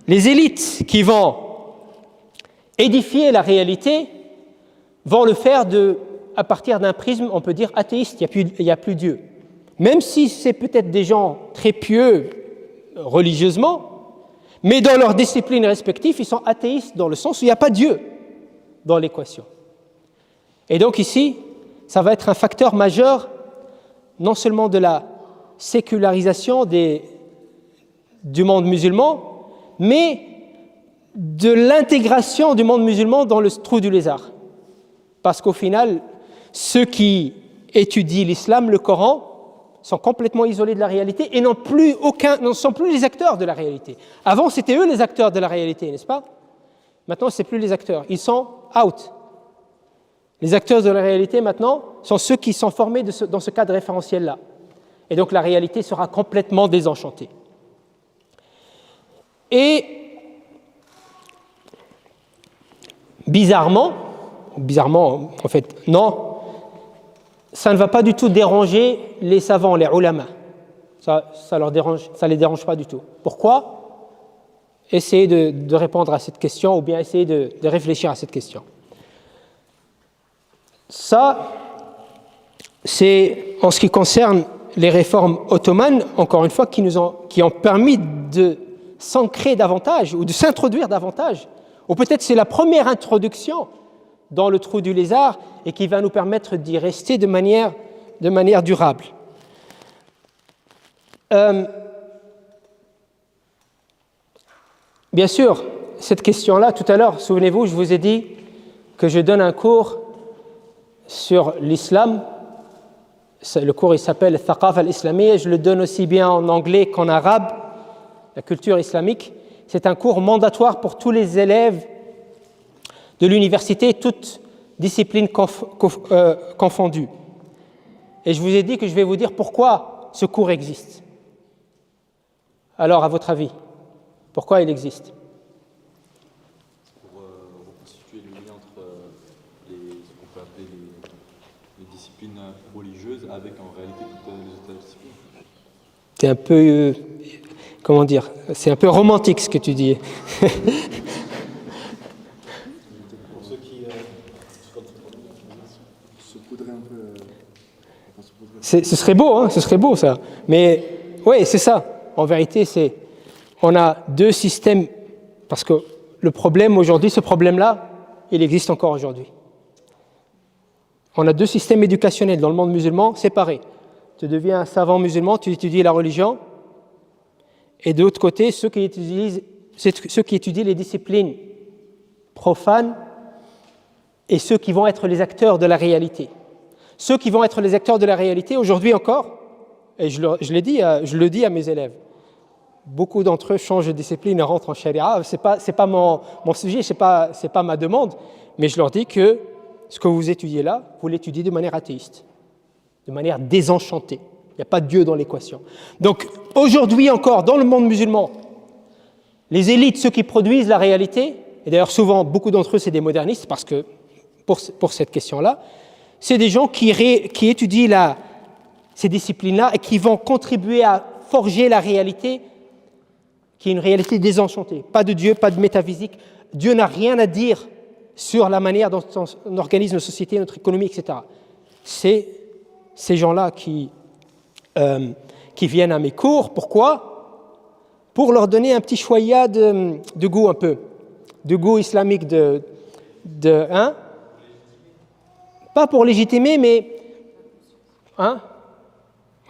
les élites qui vont édifier la réalité vont le faire à partir d'un prisme, on peut dire, athéiste, il n'y a plus Dieu. Même si c'est peut-être des gens très pieux religieusement, mais dans leurs disciplines respectives, ils sont athéistes dans le sens où il n'y a pas Dieu dans l'équation. Et donc ici, ça va être un facteur majeur, non seulement de la sécularisation du monde musulman, mais de l'intégration du monde musulman dans le trou du lézard. Parce qu'au final, ceux qui étudient l'islam, le Coran, sont complètement isolés de la réalité et ne sont plus les acteurs de la réalité. Avant, c'était eux les acteurs de la réalité, n'est-ce pas? Maintenant, ce n'est plus les acteurs. Ils sont out. Les acteurs de la réalité, maintenant, sont ceux qui sont formés dans ce cadre référentiel-là. Et donc, la réalité sera complètement désenchantée. Et bizarrement, en fait, non, ça ne va pas du tout déranger les savants, les ulama. Ça les dérange pas du tout. Pourquoi? Essayez de répondre à cette question ou bien essayez de réfléchir à cette question. Ça, c'est en ce qui concerne les réformes ottomanes, encore une fois, qui ont permis de s'ancrer davantage ou de s'introduire davantage. Ou peut-être c'est la première introduction dans le trou du lézard et qui va nous permettre d'y rester de manière durable. Bien sûr, cette question-là, tout à l'heure, souvenez-vous, je vous ai dit que je donne un cours sur l'islam. Le cours, il s'appelle « Thaqafa al-Islamiyya ». Je le donne aussi bien en anglais qu'en arabe, la culture islamique. C'est un cours mandatoire pour tous les élèves de l'université, toutes disciplines confondues. Et je vous ai dit que je vais vous dire pourquoi ce cours existe. Alors, à votre avis, pourquoi il existe? Pour reconstituer le lien entre ce qu'on peut appeler les disciplines religieuses avec en réalité toutes les autres disciplines. C'est un peu, comment dire, c'est un peu romantique ce que tu dis. Pour ceux qui se poudraient un peu. Ce serait beau, hein, ce serait beau ça. Mais oui, c'est ça. En vérité, on a deux systèmes, parce que le problème aujourd'hui, ce problème-là, il existe encore aujourd'hui. On a deux systèmes éducationnels dans le monde musulman séparés. Tu deviens un savant musulman, tu étudies la religion, et de l'autre côté, ceux qui étudient les disciplines profanes et ceux qui vont être les acteurs de la réalité. Ceux qui vont être les acteurs de la réalité, aujourd'hui encore, et je le dis à mes élèves, beaucoup d'entre eux changent de discipline et rentrent en charia. C'est pas mon sujet, c'est pas ma demande, mais je leur dis que ce que vous étudiez là, vous l'étudiez de manière athéiste, de manière désenchantée. Il n'y a pas de Dieu dans l'équation. Donc aujourd'hui encore, dans le monde musulman, les élites, ceux qui produisent la réalité, et d'ailleurs souvent beaucoup d'entre eux c'est des modernistes, parce que pour cette question-là, c'est des gens qui étudient ces disciplines-là et qui vont contribuer à forger la réalité qui est une réalité désenchantée. Pas de Dieu, pas de métaphysique. Dieu n'a rien à dire sur la manière dont on organise nos sociétés, notre économie, etc. C'est ces gens-là qui viennent à mes cours. Pourquoi? Pour leur donner un petit choya de goût un peu, de goût islamique, hein? Pas pour légitimer, mais hein?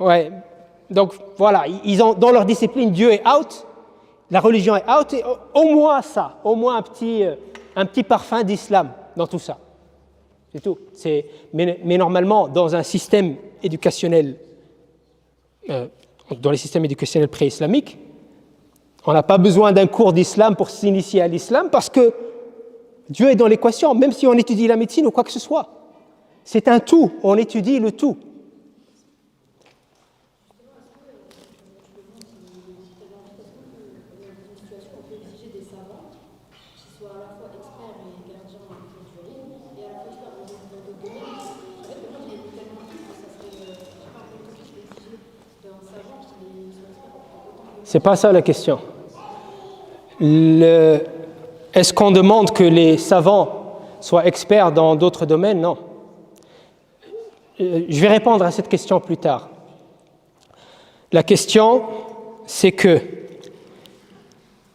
Ouais. Donc voilà, ils ont dans leur discipline Dieu est out. La religion est out, et au moins ça, au moins un petit parfum d'islam dans tout ça. C'est tout. Mais normalement, dans un système éducationnel, dans les systèmes éducationnels pré-islamiques, on n'a pas besoin d'un cours d'islam pour s'initier à l'islam parce que Dieu est dans l'équation, même si on étudie la médecine ou quoi que ce soit. C'est un tout, on étudie le tout. C'est pas ça la question. Est-ce qu'on demande que les savants soient experts dans d'autres domaines? Non. Je vais répondre à cette question plus tard. La question, c'est que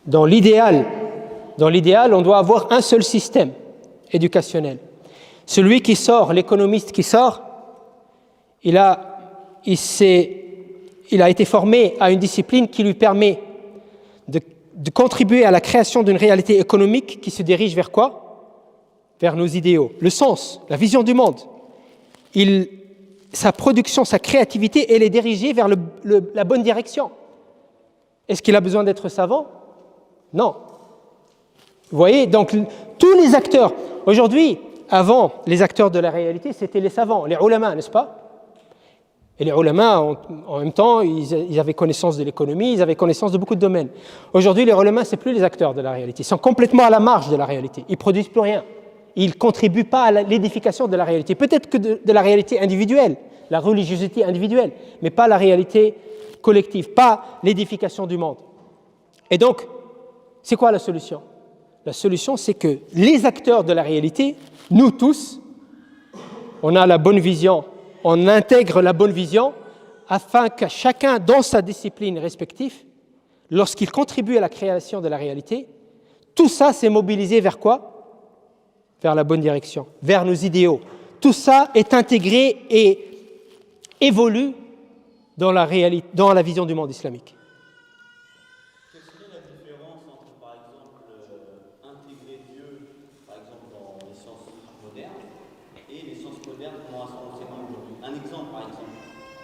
dans l'idéal, on doit avoir un seul système éducationnel. Celui qui sort, l'économiste qui sort, il a été formé à une discipline qui lui permet de contribuer à la création d'une réalité économique qui se dirige vers quoi? Vers nos idéaux, le sens, la vision du monde. Sa production, sa créativité, elle est dirigée vers la bonne direction. Est-ce qu'il a besoin d'être savant? Non. Vous voyez, donc tous les acteurs, aujourd'hui, avant, les acteurs de la réalité, c'était les savants, les ulama, n'est-ce pas? Et les ulama, en même temps, ils avaient connaissance de l'économie, ils avaient connaissance de beaucoup de domaines. Aujourd'hui, les ulama, ce n'est plus les acteurs de la réalité. Ils sont complètement à la marge de la réalité. Ils ne produisent plus rien. Ils ne contribuent pas à l'édification de la réalité. Peut-être que de la réalité individuelle, la religiosité individuelle, mais pas la réalité collective, pas l'édification du monde. Et donc, c'est quoi la solution? La solution, c'est que les acteurs de la réalité, nous tous, on a la bonne vision, on intègre la bonne vision afin que chacun, dans sa discipline respective, lorsqu'il contribue à la création de la réalité, tout ça s'est mobilisé vers quoi? Vers la bonne direction, vers nos idéaux. Tout ça est intégré et évolue dans la vision du monde islamique. Quelle serait la différence entre, par exemple, intégrer Dieu, par exemple, dans les sciences modernes, et les sciences modernes qu'on a son enseignement aujourd'hui? Un exemple, par exemple.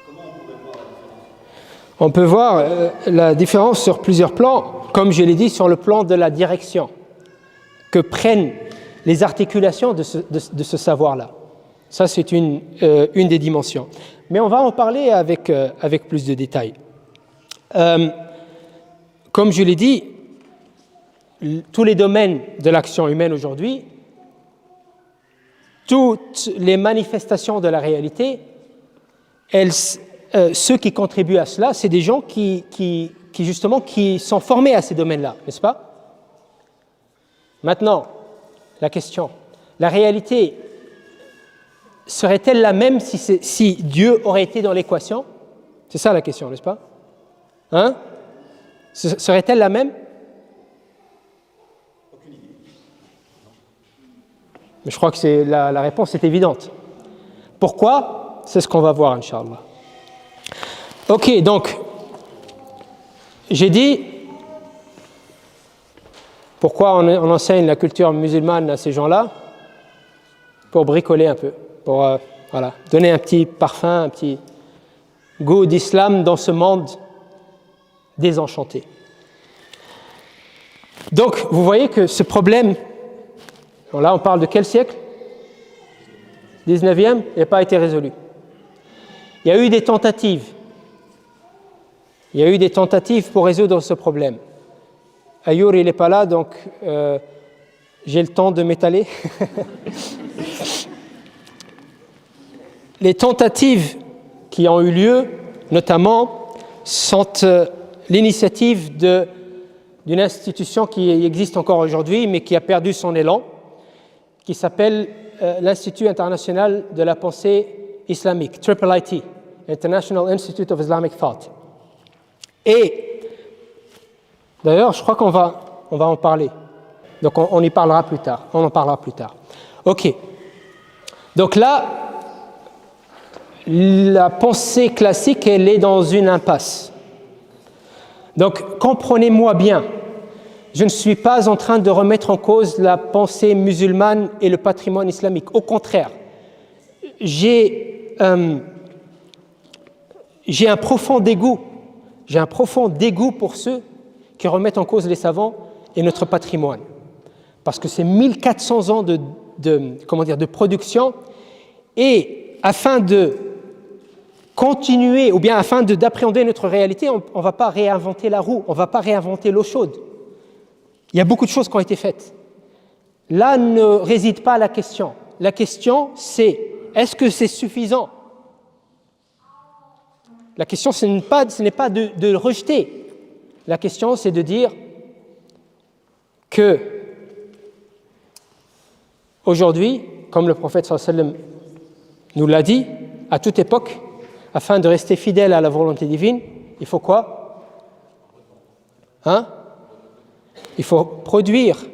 Comment on pourrait voir la différence? On peut voir la différence sur plusieurs plans, comme je l'ai dit, sur le plan de la direction que prennent les articulations de ce savoir-là. Ça, c'est une des dimensions. Mais on va en parler avec plus de détails. Comme je l'ai dit, tous les domaines de l'action humaine aujourd'hui, toutes les manifestations de la réalité, ceux qui contribuent à cela, c'est des gens qui justement qui sont formés à ces domaines-là, n'est-ce pas? Maintenant, la question, la réalité serait-elle la même si Dieu aurait été dans l'équation? C'est ça la question, n'est-ce pas? Hein? Serait-elle la même? Aucune idée. Mais je crois que la réponse est évidente. Pourquoi? C'est ce qu'on va voir, Inch'Allah. Ok, donc, j'ai dit, pourquoi on enseigne la culture musulmane à ces gens-là? Pour bricoler un peu, pour donner un petit parfum, un petit goût d'islam dans ce monde désenchanté. Donc, vous voyez que ce problème, là on parle de quel siècle? 19e, il n'a pas été résolu. Il y a eu des tentatives. Il y a eu des tentatives pour résoudre ce problème. Ayour, il n'est pas là, donc j'ai le temps de m'étaler. Les tentatives qui ont eu lieu, notamment, sont l'initiative d'une institution qui existe encore aujourd'hui, mais qui a perdu son élan, qui s'appelle l'Institut international de la pensée islamique, IIIT, International Institute of Islamic Thought. Et d'ailleurs, je crois qu'on va en parler. Donc on y parlera plus tard. On en parlera plus tard. Ok. Donc là, la pensée classique, elle est dans une impasse. Donc comprenez-moi bien, je ne suis pas en train de remettre en cause la pensée musulmane et le patrimoine islamique. Au contraire, j'ai un profond dégoût. J'ai un profond dégoût pour ceux qui remettent en cause les savants et notre patrimoine. Parce que c'est 1400 ans de production, et afin de continuer, ou bien afin d'appréhender notre réalité, on ne va pas réinventer la roue, on ne va pas réinventer l'eau chaude. Il y a beaucoup de choses qui ont été faites. Là ne réside pas la question. La question, c'est, est-ce que c'est suffisant? La question, ce n'est pas de le rejeter. La question, c'est de dire que aujourd'hui, comme le prophète sallallahu alayhi wa sallam nous l'a dit, à toute époque, afin de rester fidèle à la volonté divine, il faut quoi? Il faut produire.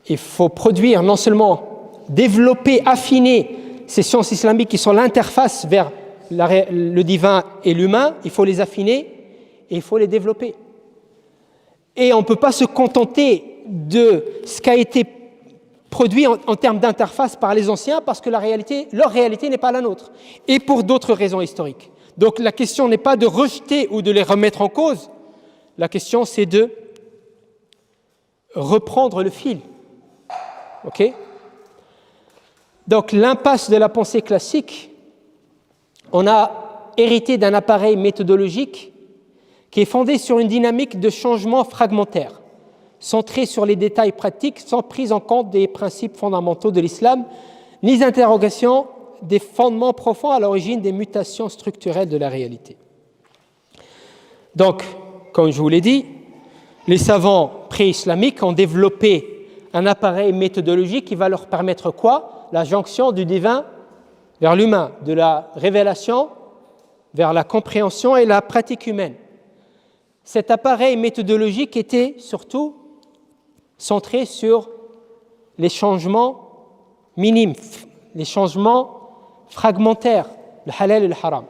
Il faut produire, non seulement développer, affiner ces sciences islamiques qui sont l'interface vers le divin et l'humain, il faut les affiner et il faut les développer. Et on ne peut pas se contenter de ce qui a été produit en termes d'interface par les anciens, parce que leur réalité n'est pas la nôtre, et pour d'autres raisons historiques. Donc la question n'est pas de rejeter ou de les remettre en cause, la question c'est de reprendre le fil. Ok? Donc l'impasse de la pensée classique, on a hérité d'un appareil méthodologique qui est fondé sur une dynamique de changement fragmentaire, centré sur les détails pratiques, sans prise en compte des principes fondamentaux de l'islam, ni interrogation des fondements profonds à l'origine des mutations structurelles de la réalité. Donc, comme je vous l'ai dit, les savants pré-islamiques ont développé un appareil méthodologique qui va leur permettre quoi? La jonction du divin vers l'humain, de la révélation vers la compréhension et la pratique humaine. Cet appareil méthodologique était surtout centré sur les changements minimes, les changements fragmentaires, le halal et le haram.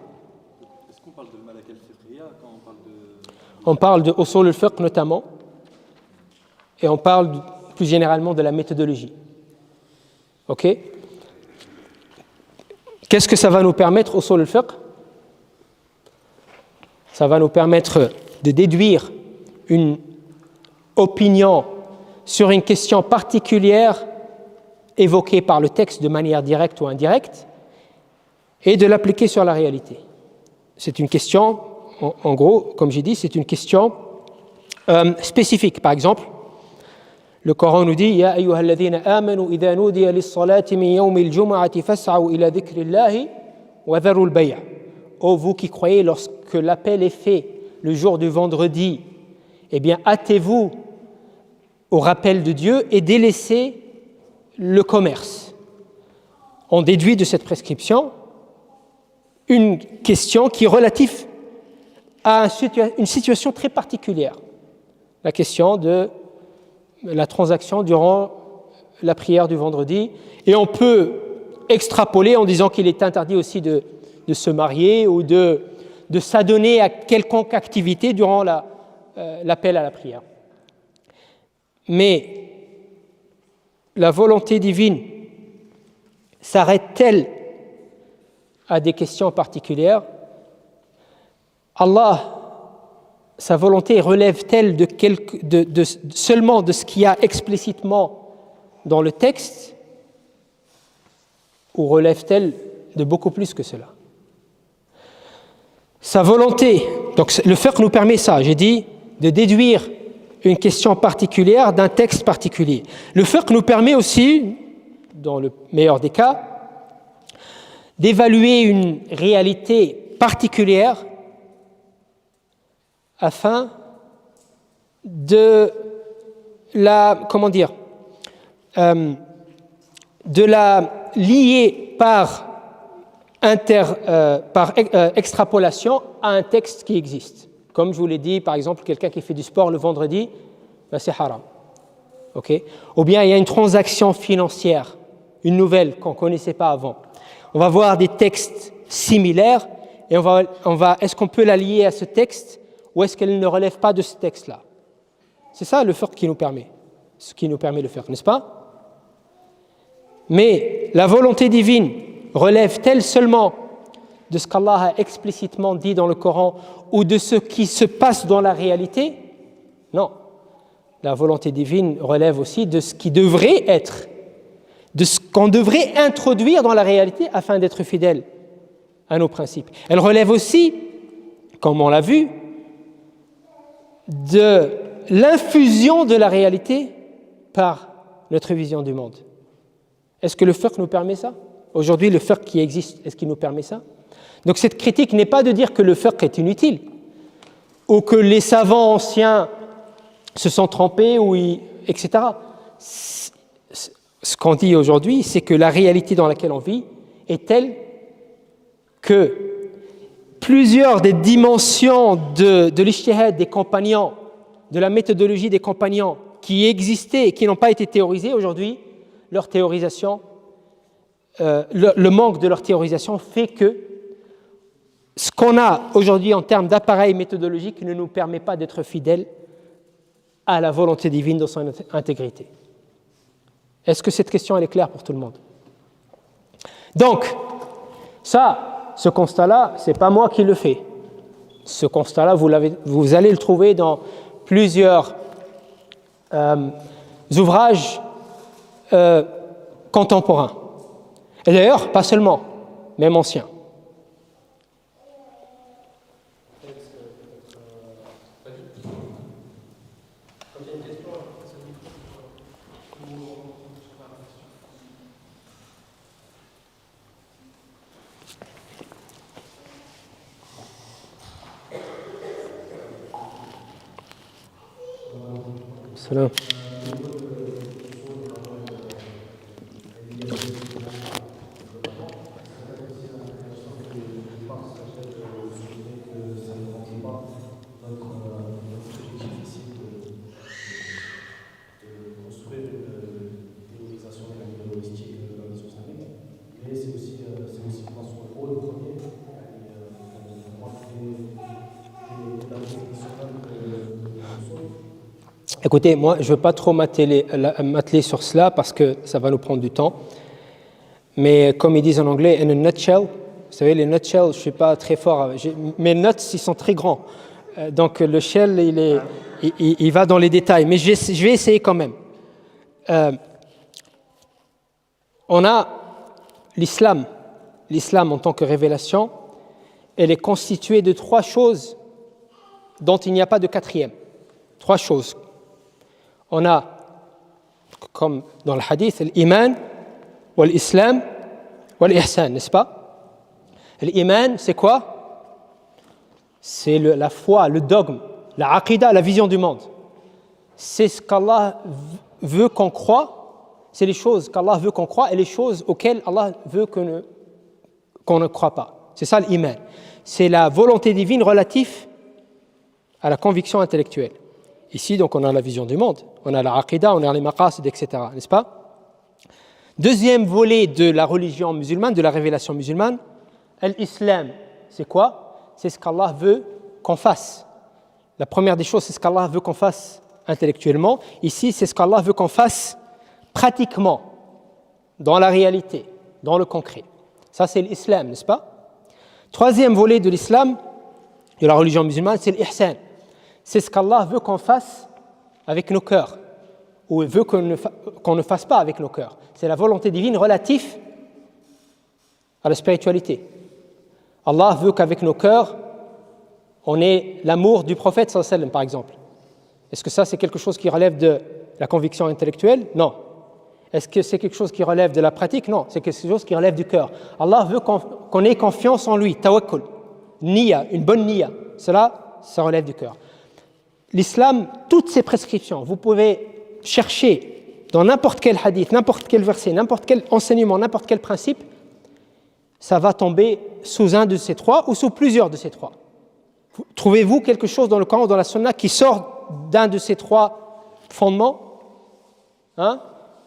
Est-ce qu'on parle de malak al-fiqhiyya quand on parle de... On parle de usul al-fiqh notamment, et on parle plus généralement de la méthodologie. Ok? Qu'est-ce que ça va nous permettre, usul al-fiqh? Ça va nous permettre de déduire une opinion sur une question particulière évoquée par le texte de manière directe ou indirecte et de l'appliquer sur la réalité. C'est une question, en gros, comme j'ai dit, c'est une question spécifique. Par exemple, le Coran nous dit « Ya ayyuhalladhina amanu idha nudiya lis-salati min yawmil jum'ati fas'aw ila dhikrillahi wa dharul bay'. » Ô vous qui croyez, lorsque l'appel est fait le jour du vendredi, eh bien, hâtez-vous au rappel de Dieu et délaissez le commerce. On déduit de cette prescription une question qui est relative à une situation très particulière, la question de la transaction durant la prière du vendredi, et on peut extrapoler en disant qu'il est interdit aussi de se marier ou de s'adonner à quelconque activité durant l'appel à la prière. Mais la volonté divine s'arrête-t-elle à des questions particulières? Allah, sa volonté relève-t-elle seulement de ce qu'il y a explicitement dans le texte, ou relève-t-elle de beaucoup plus que cela? Sa volonté, donc le fiqh nous permet ça, j'ai dit, de déduire une question particulière d'un texte particulier. Le fiqh nous permet aussi, dans le meilleur des cas, d'évaluer une réalité particulière afin de la, de la lier par extrapolation à un texte qui existe. Comme je vous l'ai dit, par exemple, quelqu'un qui fait du sport le vendredi, ben c'est haram. Okay? Ou bien il y a une transaction financière, une nouvelle qu'on ne connaissait pas avant. On va voir des textes similaires et est-ce qu'on peut la lier à ce texte ou est-ce qu'elle ne relève pas de ce texte-là? C'est ça le fiqh qui nous permet, ce qui nous permet de faire, n'est-ce pas? Mais la volonté divine relève-t-elle seulement de ce qu'Allah a explicitement dit dans le Coran ou de ce qui se passe dans la réalité? Non. La volonté divine relève aussi de ce qui devrait être, de ce qu'on devrait introduire dans la réalité afin d'être fidèle à nos principes. Elle relève aussi, comme on l'a vu, de l'infusion de la réalité par notre vision du monde. Est-ce que le fiqh nous permet ça? Aujourd'hui, le fiqh qui existe, est-ce qu'il nous permet ça? Donc cette critique n'est pas de dire que le fiqh est inutile ou que les savants anciens se sont trompés, etc. Ce qu'on dit aujourd'hui, c'est que la réalité dans laquelle on vit est telle que plusieurs des dimensions de l'ijtihad des compagnons, de la méthodologie des compagnons qui existaient et qui n'ont pas été théorisées aujourd'hui, leur théorisation, le manque de leur théorisation fait que ce qu'on a aujourd'hui en termes d'appareil méthodologique ne nous permet pas d'être fidèles à la volonté divine dans son intégrité. Est-ce que cette question elle est claire pour tout le monde? Donc, ce constat-là, ce n'est pas moi qui le fais. Ce constat-là, vous allez le trouver dans plusieurs ouvrages contemporains. Et d'ailleurs, pas seulement, même anciens. Salam. Écoutez, moi, je ne veux pas trop m'atteler sur cela parce que ça va nous prendre du temps. Mais comme ils disent en anglais, in a nutshell, vous savez, les nutshells, je ne suis pas très fort. Mes nuts, ils sont très grands. Donc le shell, il va dans les détails. Mais je vais essayer quand même. On a l'islam. L'islam en tant que révélation, elle est constituée de 3 choses dont il n'y a pas de 4e. 3 choses. On a, comme dans le hadith, l'iman, l'islam, l'ihsan, n'est-ce pas? L'iman, c'est quoi? C'est la foi, le dogme, la aqidah, la vision du monde. C'est ce qu'Allah veut qu'on croit, c'est les choses qu'Allah veut qu'on croit et les choses auxquelles Allah veut qu'on ne croit pas. C'est ça l'iman. C'est la volonté divine relative à la conviction intellectuelle. Ici, donc, on a la vision du monde, on a la aqidah, on a les maqasid, etc., n'est-ce pas? Deuxième volet de la religion musulmane, de la révélation musulmane, l'islam, c'est quoi? C'est ce qu'Allah veut qu'on fasse. La première des choses, c'est ce qu'Allah veut qu'on fasse intellectuellement. Ici, c'est ce qu'Allah veut qu'on fasse pratiquement, dans la réalité, dans le concret. Ça, c'est l'islam, n'est-ce pas? Troisième volet de l'islam, de la religion musulmane, c'est l'ihsan. C'est ce qu'Allah veut qu'on fasse avec nos cœurs, ou veut qu'on ne fasse pas avec nos cœurs. C'est la volonté divine relative à la spiritualité. Allah veut qu'avec nos cœurs, on ait l'amour du prophète sallallahu alayhi wa sallam, par exemple. Est-ce que ça, c'est quelque chose qui relève de la conviction intellectuelle? Non. Est-ce que c'est quelque chose qui relève de la pratique? Non. C'est quelque chose qui relève du cœur. Allah veut qu'on ait confiance en lui, tawakkul, niya, une bonne niya. Cela, ça relève du cœur. L'islam, toutes ces prescriptions, vous pouvez chercher dans n'importe quel hadith, n'importe quel verset, n'importe quel enseignement, n'importe quel principe, ça va tomber sous un de ces 3 ou sous plusieurs de ces 3. Trouvez-vous quelque chose dans le Coran ou dans la Sunna qui sort d'un de ces 3 fondements? Il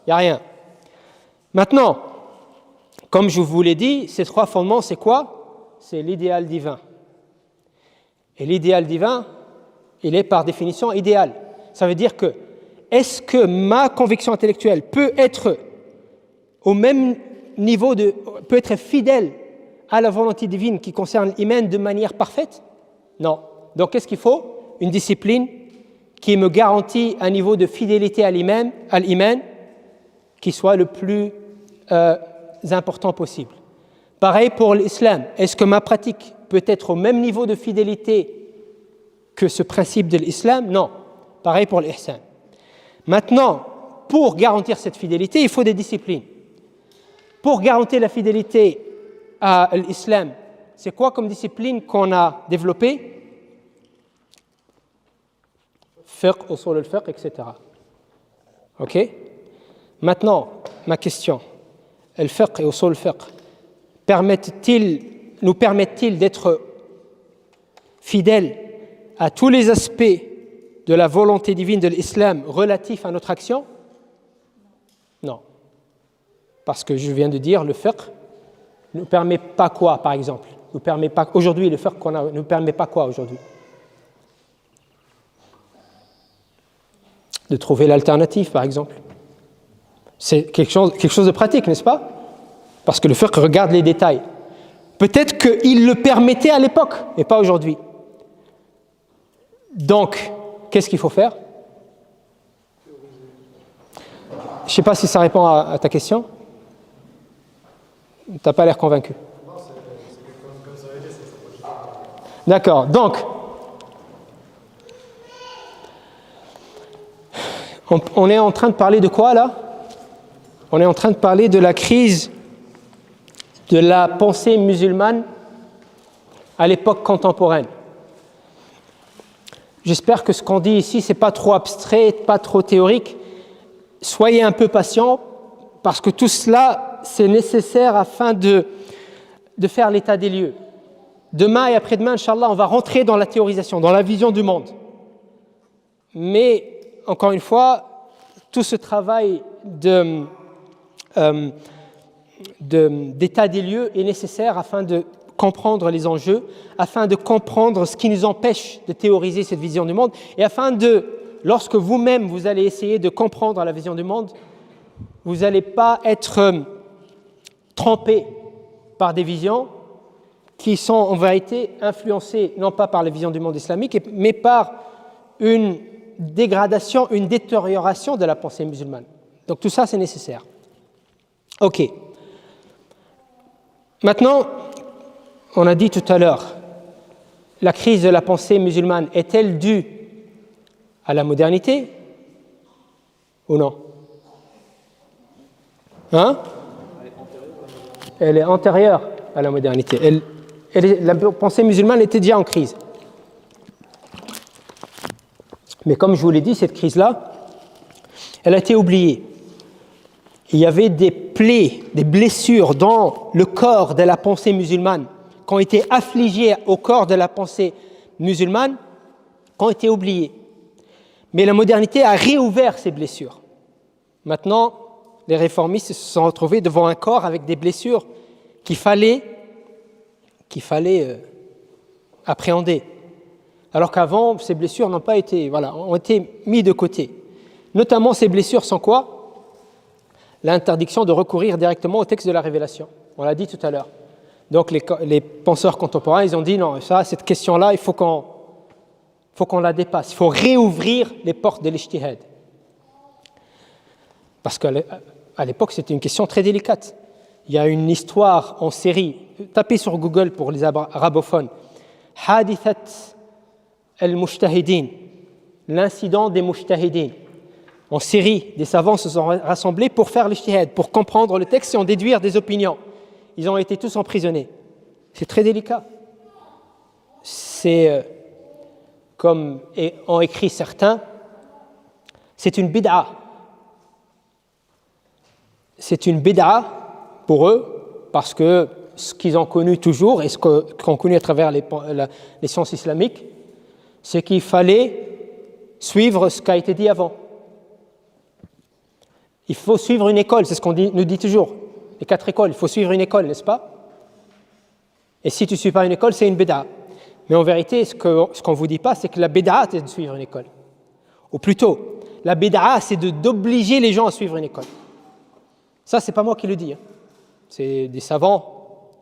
n'y a rien. Maintenant, comme je vous l'ai dit, ces 3 fondements, c'est quoi? C'est l'idéal divin. Et l'idéal divin, il est par définition idéal. Ça veut dire que, est-ce que ma conviction intellectuelle peut être au même niveau peut être fidèle à la volonté divine qui concerne l'iman de manière parfaite? Non. Donc, qu'est-ce qu'il faut? Une discipline qui me garantit un niveau de fidélité à l'iman qui soit le plus important possible. Pareil pour l'islam. Est-ce que ma pratique peut être au même niveau de fidélité que ce principe de l'islam? Non. Pareil pour l'ihsan. Maintenant, pour garantir cette fidélité, il faut des disciplines. Pour garantir la fidélité à l'islam, c'est quoi comme discipline qu'on a développée? Fiqh, usul al-fiqh, etc. Ok? Maintenant, ma question. Le fiqh et usul al-fiqh nous permettent-ils d'être fidèles à tous les aspects de la volonté divine de l'islam relatifs à notre action? Non. Parce que je viens de dire, le fiqh ne nous permet pas quoi, par exemple? Nous permet pas, aujourd'hui, le fiqh qu'on a ne nous permet pas quoi aujourd'hui? De trouver l'alternative, par exemple. C'est quelque chose de pratique, n'est-ce pas? Parce que le fiqh regarde les détails. Peut-être qu'il le permettait à l'époque, mais pas aujourd'hui. Donc, qu'est-ce qu'il faut faire? Je ne sais pas si ça répond à ta question. Tu n'as pas l'air convaincu. D'accord, donc, on est en train de parler de quoi là? On est en train de parler de la crise de la pensée musulmane à l'époque contemporaine. J'espère que ce qu'on dit ici, ce n'est pas trop abstrait, pas trop théorique. Soyez un peu patients, parce que tout cela, c'est nécessaire afin de faire l'état des lieux. Demain et après-demain, Inch'Allah, on va rentrer dans la théorisation, dans la vision du monde. Mais, encore une fois, tout ce travail d'état des lieux est nécessaire afin de comprendre les enjeux, afin de comprendre ce qui nous empêche de théoriser cette vision du monde et afin de lorsque vous-même vous allez essayer de comprendre la vision du monde, vous n'allez pas être trempé par des visions qui sont en vérité influencées non pas par les visions du monde islamique, mais par une dégradation, une détérioration de la pensée musulmane. Donc tout ça, c'est nécessaire. Ok. Maintenant, on a dit tout à l'heure, la crise de la pensée musulmane est-elle due à la modernité ou non? Hein? Elle est antérieure à la modernité. La pensée musulmane était déjà en crise. Mais comme je vous l'ai dit, cette crise-là, elle a été oubliée. Il y avait des plaies, des blessures dans le corps de la pensée musulmane qui ont été affligées au corps de la pensée musulmane, qui ont été oubliées. Mais la modernité a réouvert ces blessures. Maintenant, les réformistes se sont retrouvés devant un corps avec des blessures qu'il fallait appréhender. Alors qu'avant, ces blessures n'ont pas été, ont été mises de côté. Notamment, ces blessures sont quoi? L'interdiction de recourir directement au texte de la révélation. On l'a dit tout à l'heure. Donc, les penseurs contemporains, ils ont dit non, cette question-là, il faut qu'on la dépasse. Il faut réouvrir les portes de l'ijtihad. Parce qu'à l'époque, c'était une question très délicate. Il y a une histoire en série. Tapez sur Google pour les arabophones. Hadithat al-Mujtahidin, l'incident des Mujtahidin. En série, des savants se sont rassemblés pour faire l'ijtihad, pour comprendre le texte et en déduire des opinions. Ils ont été tous emprisonnés. C'est très délicat. C'est, comme ont écrit certains, c'est une bid'a. C'est une bid'a pour eux, parce que ce qu'ils ont connu toujours et ce qu'on connaît à travers les sciences islamiques, c'est qu'il fallait suivre ce qui a été dit avant. Il faut suivre une école, c'est ce qu'on nous dit toujours. Les 4 écoles, il faut suivre une école, n'est-ce pas? Et si tu ne suis pas une école, c'est une bid'a. Mais en vérité, ce qu'on ne vous dit pas, c'est que la bid'a, c'est de suivre une école. Ou plutôt, la bid'a, c'est d'obliger les gens à suivre une école. Ça, ce n'est pas moi qui le dis. C'est des savants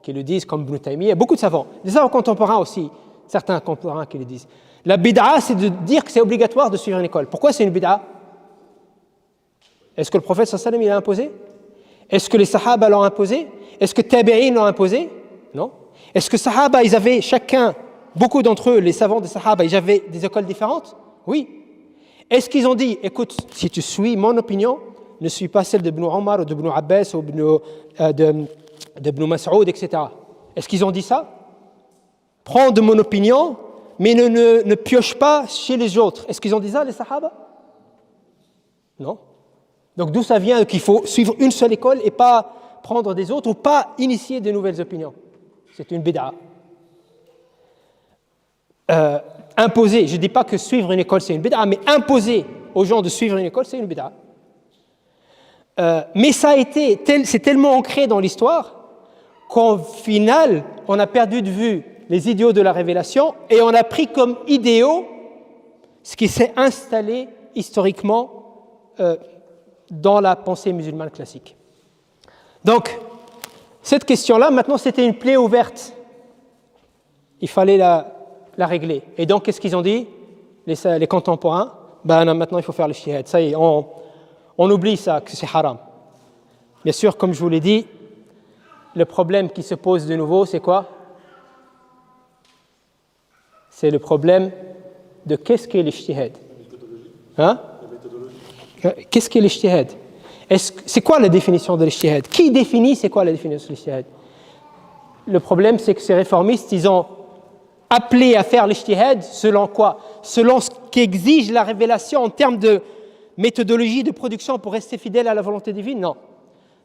qui le disent, comme Ibn Taymiyyah. Il y a beaucoup de savants. Des savants contemporains aussi, certains contemporains qui le disent. La bid'a, c'est de dire que c'est obligatoire de suivre une école. Pourquoi c'est une bid'a? Est-ce que le prophète sallallahu alayhi wa sallam l'a imposé? Est-ce que les sahaba l'ont imposé? Est-ce que tabi'in l'ont imposé? Non. Est-ce que sahaba, ils avaient chacun, beaucoup d'entre eux, les savants des sahaba, ils avaient des écoles différentes? Oui. Est-ce qu'ils ont dit, écoute, si tu suis mon opinion, ne suis pas celle d'Ibn Omar ou d'Ibn Abbas ou d'Ibn Mas'ud, etc. Est-ce qu'ils ont dit ça? Prends de mon opinion, mais ne pioche pas chez les autres. Est-ce qu'ils ont dit ça, les sahaba? Non. Donc d'où ça vient qu'il faut suivre une seule école et pas prendre des autres ou pas initier de nouvelles opinions? C'est une bid'a. Imposer, je ne dis pas que suivre une école c'est une bid'a, mais imposer aux gens de suivre une école c'est une bid'a. Mais c'est tellement ancré dans l'histoire qu'au final, on a perdu de vue les idéaux de la révélation et on a pris comme idéaux ce qui s'est installé historiquement dans la pensée musulmane classique. Donc, cette question-là, maintenant, c'était une plaie ouverte. Il fallait la régler. Et donc, qu'est-ce qu'ils ont dit, les contemporains? Maintenant, il faut faire le ijtihad. Ça y est, on oublie ça, que c'est haram. Bien sûr, comme je vous l'ai dit, le problème qui se pose de nouveau, c'est quoi? C'est le problème de qu'est-ce qu'est l'ijtihad. Hein? Qu'est-ce qu'est l'ijtihad? C'est quoi la définition de l'ijtihad? Qui définit c'est quoi la définition de l'ijtihad? Le problème, c'est que ces réformistes, ils ont appelé à faire l'ijtihad selon quoi? Selon ce qu'exige la révélation en termes de méthodologie de production pour rester fidèle à la volonté divine? Non.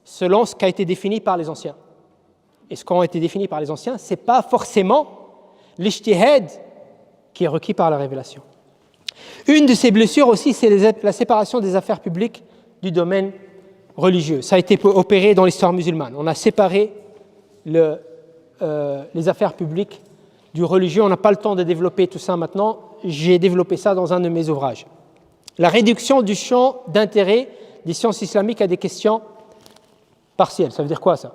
Selon ce qui a été défini par les anciens. Et ce qui a été défini par les anciens, ce n'est pas forcément l'ijtihad qui est requis par la révélation. Une de ces blessures aussi, c'est la séparation des affaires publiques du domaine religieux. Ça a été opéré dans l'histoire musulmane. On a séparé les affaires publiques du religieux. On n'a pas le temps de développer tout ça maintenant. J'ai développé ça dans un de mes ouvrages. La réduction du champ d'intérêt des sciences islamiques à des questions partielles. Ça veut dire quoi ça?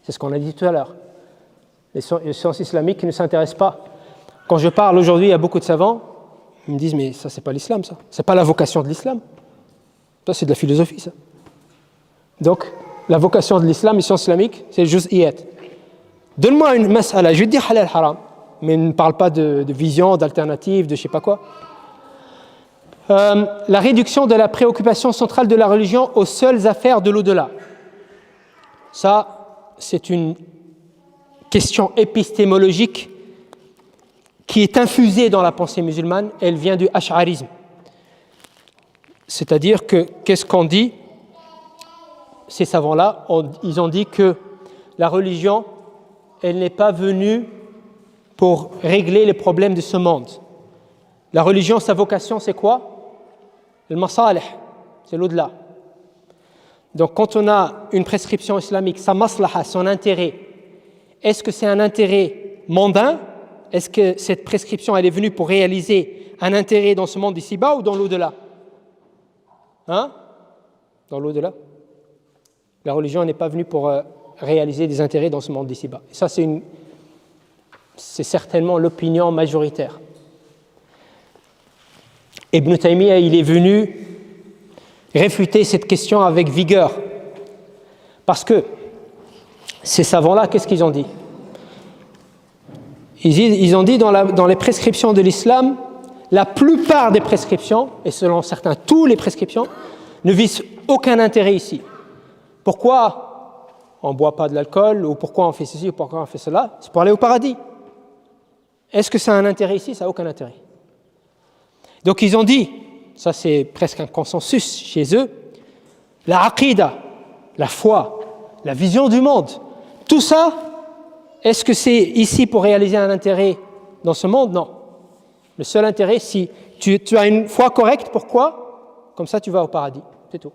C'est ce qu'on a dit tout à l'heure. Les sciences islamiques ne s'intéressent pas. Quand je parle aujourd'hui à beaucoup de savants, ils me disent mais ça c'est pas l'islam ça. C'est pas la vocation de l'islam. Ça c'est de la philosophie ça. Donc la vocation de l'islam, les sciences islamiques, c'est le juz'iyat. Donne-moi une mas'ala, je vais te dire halal haram, mais ne parle pas de vision, d'alternative, de je sais pas quoi. La réduction de la préoccupation centrale de la religion aux seules affaires de l'au-delà. Ça, c'est une question épistémologique qui est infusée dans la pensée musulmane. Elle vient du ash'arisme. C'est-à-dire que, qu'est-ce qu'on dit? Ces savants-là, ils ont dit que la religion, elle n'est pas venue pour régler les problèmes de ce monde. La religion, sa vocation, c'est quoi? Le masalih, c'est l'au-delà. Donc quand on a une prescription islamique, sa maslaha, son intérêt, est-ce que c'est un intérêt mondain? Est-ce que cette prescription, elle est venue pour réaliser un intérêt dans ce monde d'ici-bas ou dans l'au-delà? Hein? Dans l'au-delà. La religion n'est pas venue pour réaliser des intérêts dans ce monde d'ici-bas. Ça, c'est certainement l'opinion majoritaire. Ibn Taymiyyah, il est venu réfuter cette question avec vigueur. Parce que ces savants-là, qu'est-ce qu'ils ont dit? Ils ont dit dans les prescriptions de l'islam, la plupart des prescriptions, et selon certains, toutes les prescriptions, ne visent aucun intérêt ici. Pourquoi on ne boit pas de l'alcool, ou pourquoi on fait ceci, ou pourquoi on fait cela? C'est pour aller au paradis. Est-ce que ça a un intérêt ici? Ça n'a aucun intérêt. Donc ils ont dit, ça c'est presque un consensus chez eux, la aqida, la foi, la vision du monde, tout ça, est-ce que c'est ici pour réaliser un intérêt dans ce monde? Non. Le seul intérêt, si tu as une foi correcte, pourquoi? Comme ça tu vas au paradis, c'est tout.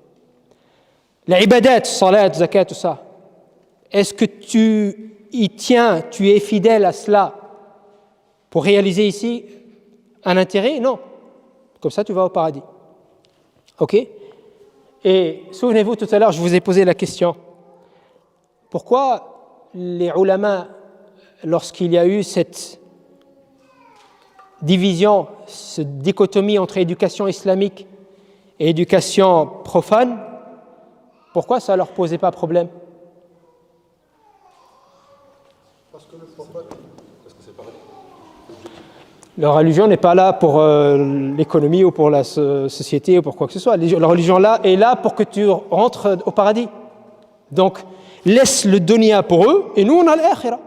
La ibadat, salat, zakat, tout ça, est-ce que tu y tiens, tu es fidèle à cela pour réaliser ici un intérêt? Non. Comme ça, tu vas au paradis. OK? Et souvenez-vous, tout à l'heure, je vous ai posé la question. Pourquoi les ulama, lorsqu'il y a eu cette division, cette dichotomie entre éducation islamique et éducation profane, pourquoi ça ne leur posait pas problème? Parce que le prophète. La religion n'est pas là pour l'économie ou pour la société ou pour quoi que ce soit. La religion là est là pour que tu rentres au paradis. Donc, laisse le dunya pour eux et nous on a l'akhira.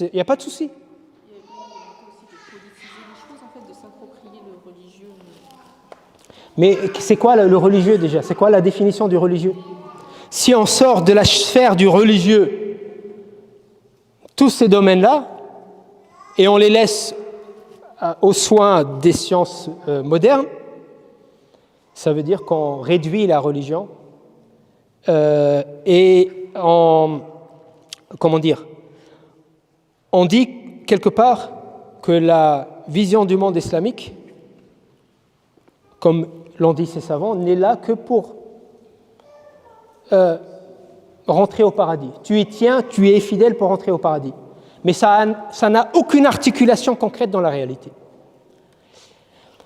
Il n'y a pas de souci. Il y a aussi de politiser les choses, en fait, de s'approprier le religieux. Mais c'est quoi le religieux déjà? C'est quoi la définition du religieux? Si on sort de la sphère du religieux, tous ces domaines-là, et on les laisse aux soins des sciences modernes, ça veut dire qu'on réduit la religion et on dit quelque part que la vision du monde islamique, comme l'ont dit ces savants, n'est là que pour rentrer au paradis. Tu y tiens, tu es fidèle pour rentrer au paradis. Mais ça n'a aucune articulation concrète dans la réalité.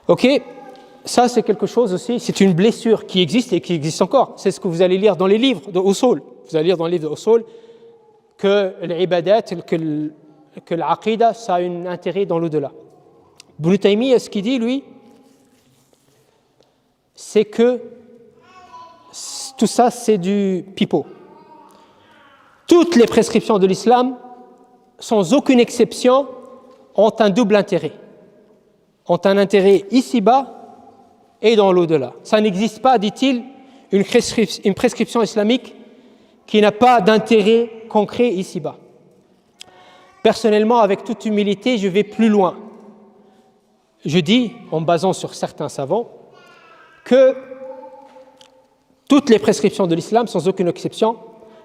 Ok, ça c'est quelque chose aussi, c'est une blessure qui existe et qui existe encore. C'est ce que vous allez lire dans les livres de Usul. Vous allez lire dans les livres de Usul que l'ibadat, que l'aqida, ça a un intérêt dans l'au-delà. Ibn Taymiyyah, ce qu'il dit, lui, c'est que tout ça, c'est du pipeau. Toutes les prescriptions de l'islam, sans aucune exception, ont un double intérêt. Ont un intérêt ici-bas et dans l'au-delà. Ça n'existe pas, dit-il, une prescription islamique qui n'a pas d'intérêt concret ici-bas. Personnellement, avec toute humilité, je vais plus loin. Je dis, en me basant sur certains savants, que toutes les prescriptions de l'islam, sans aucune exception,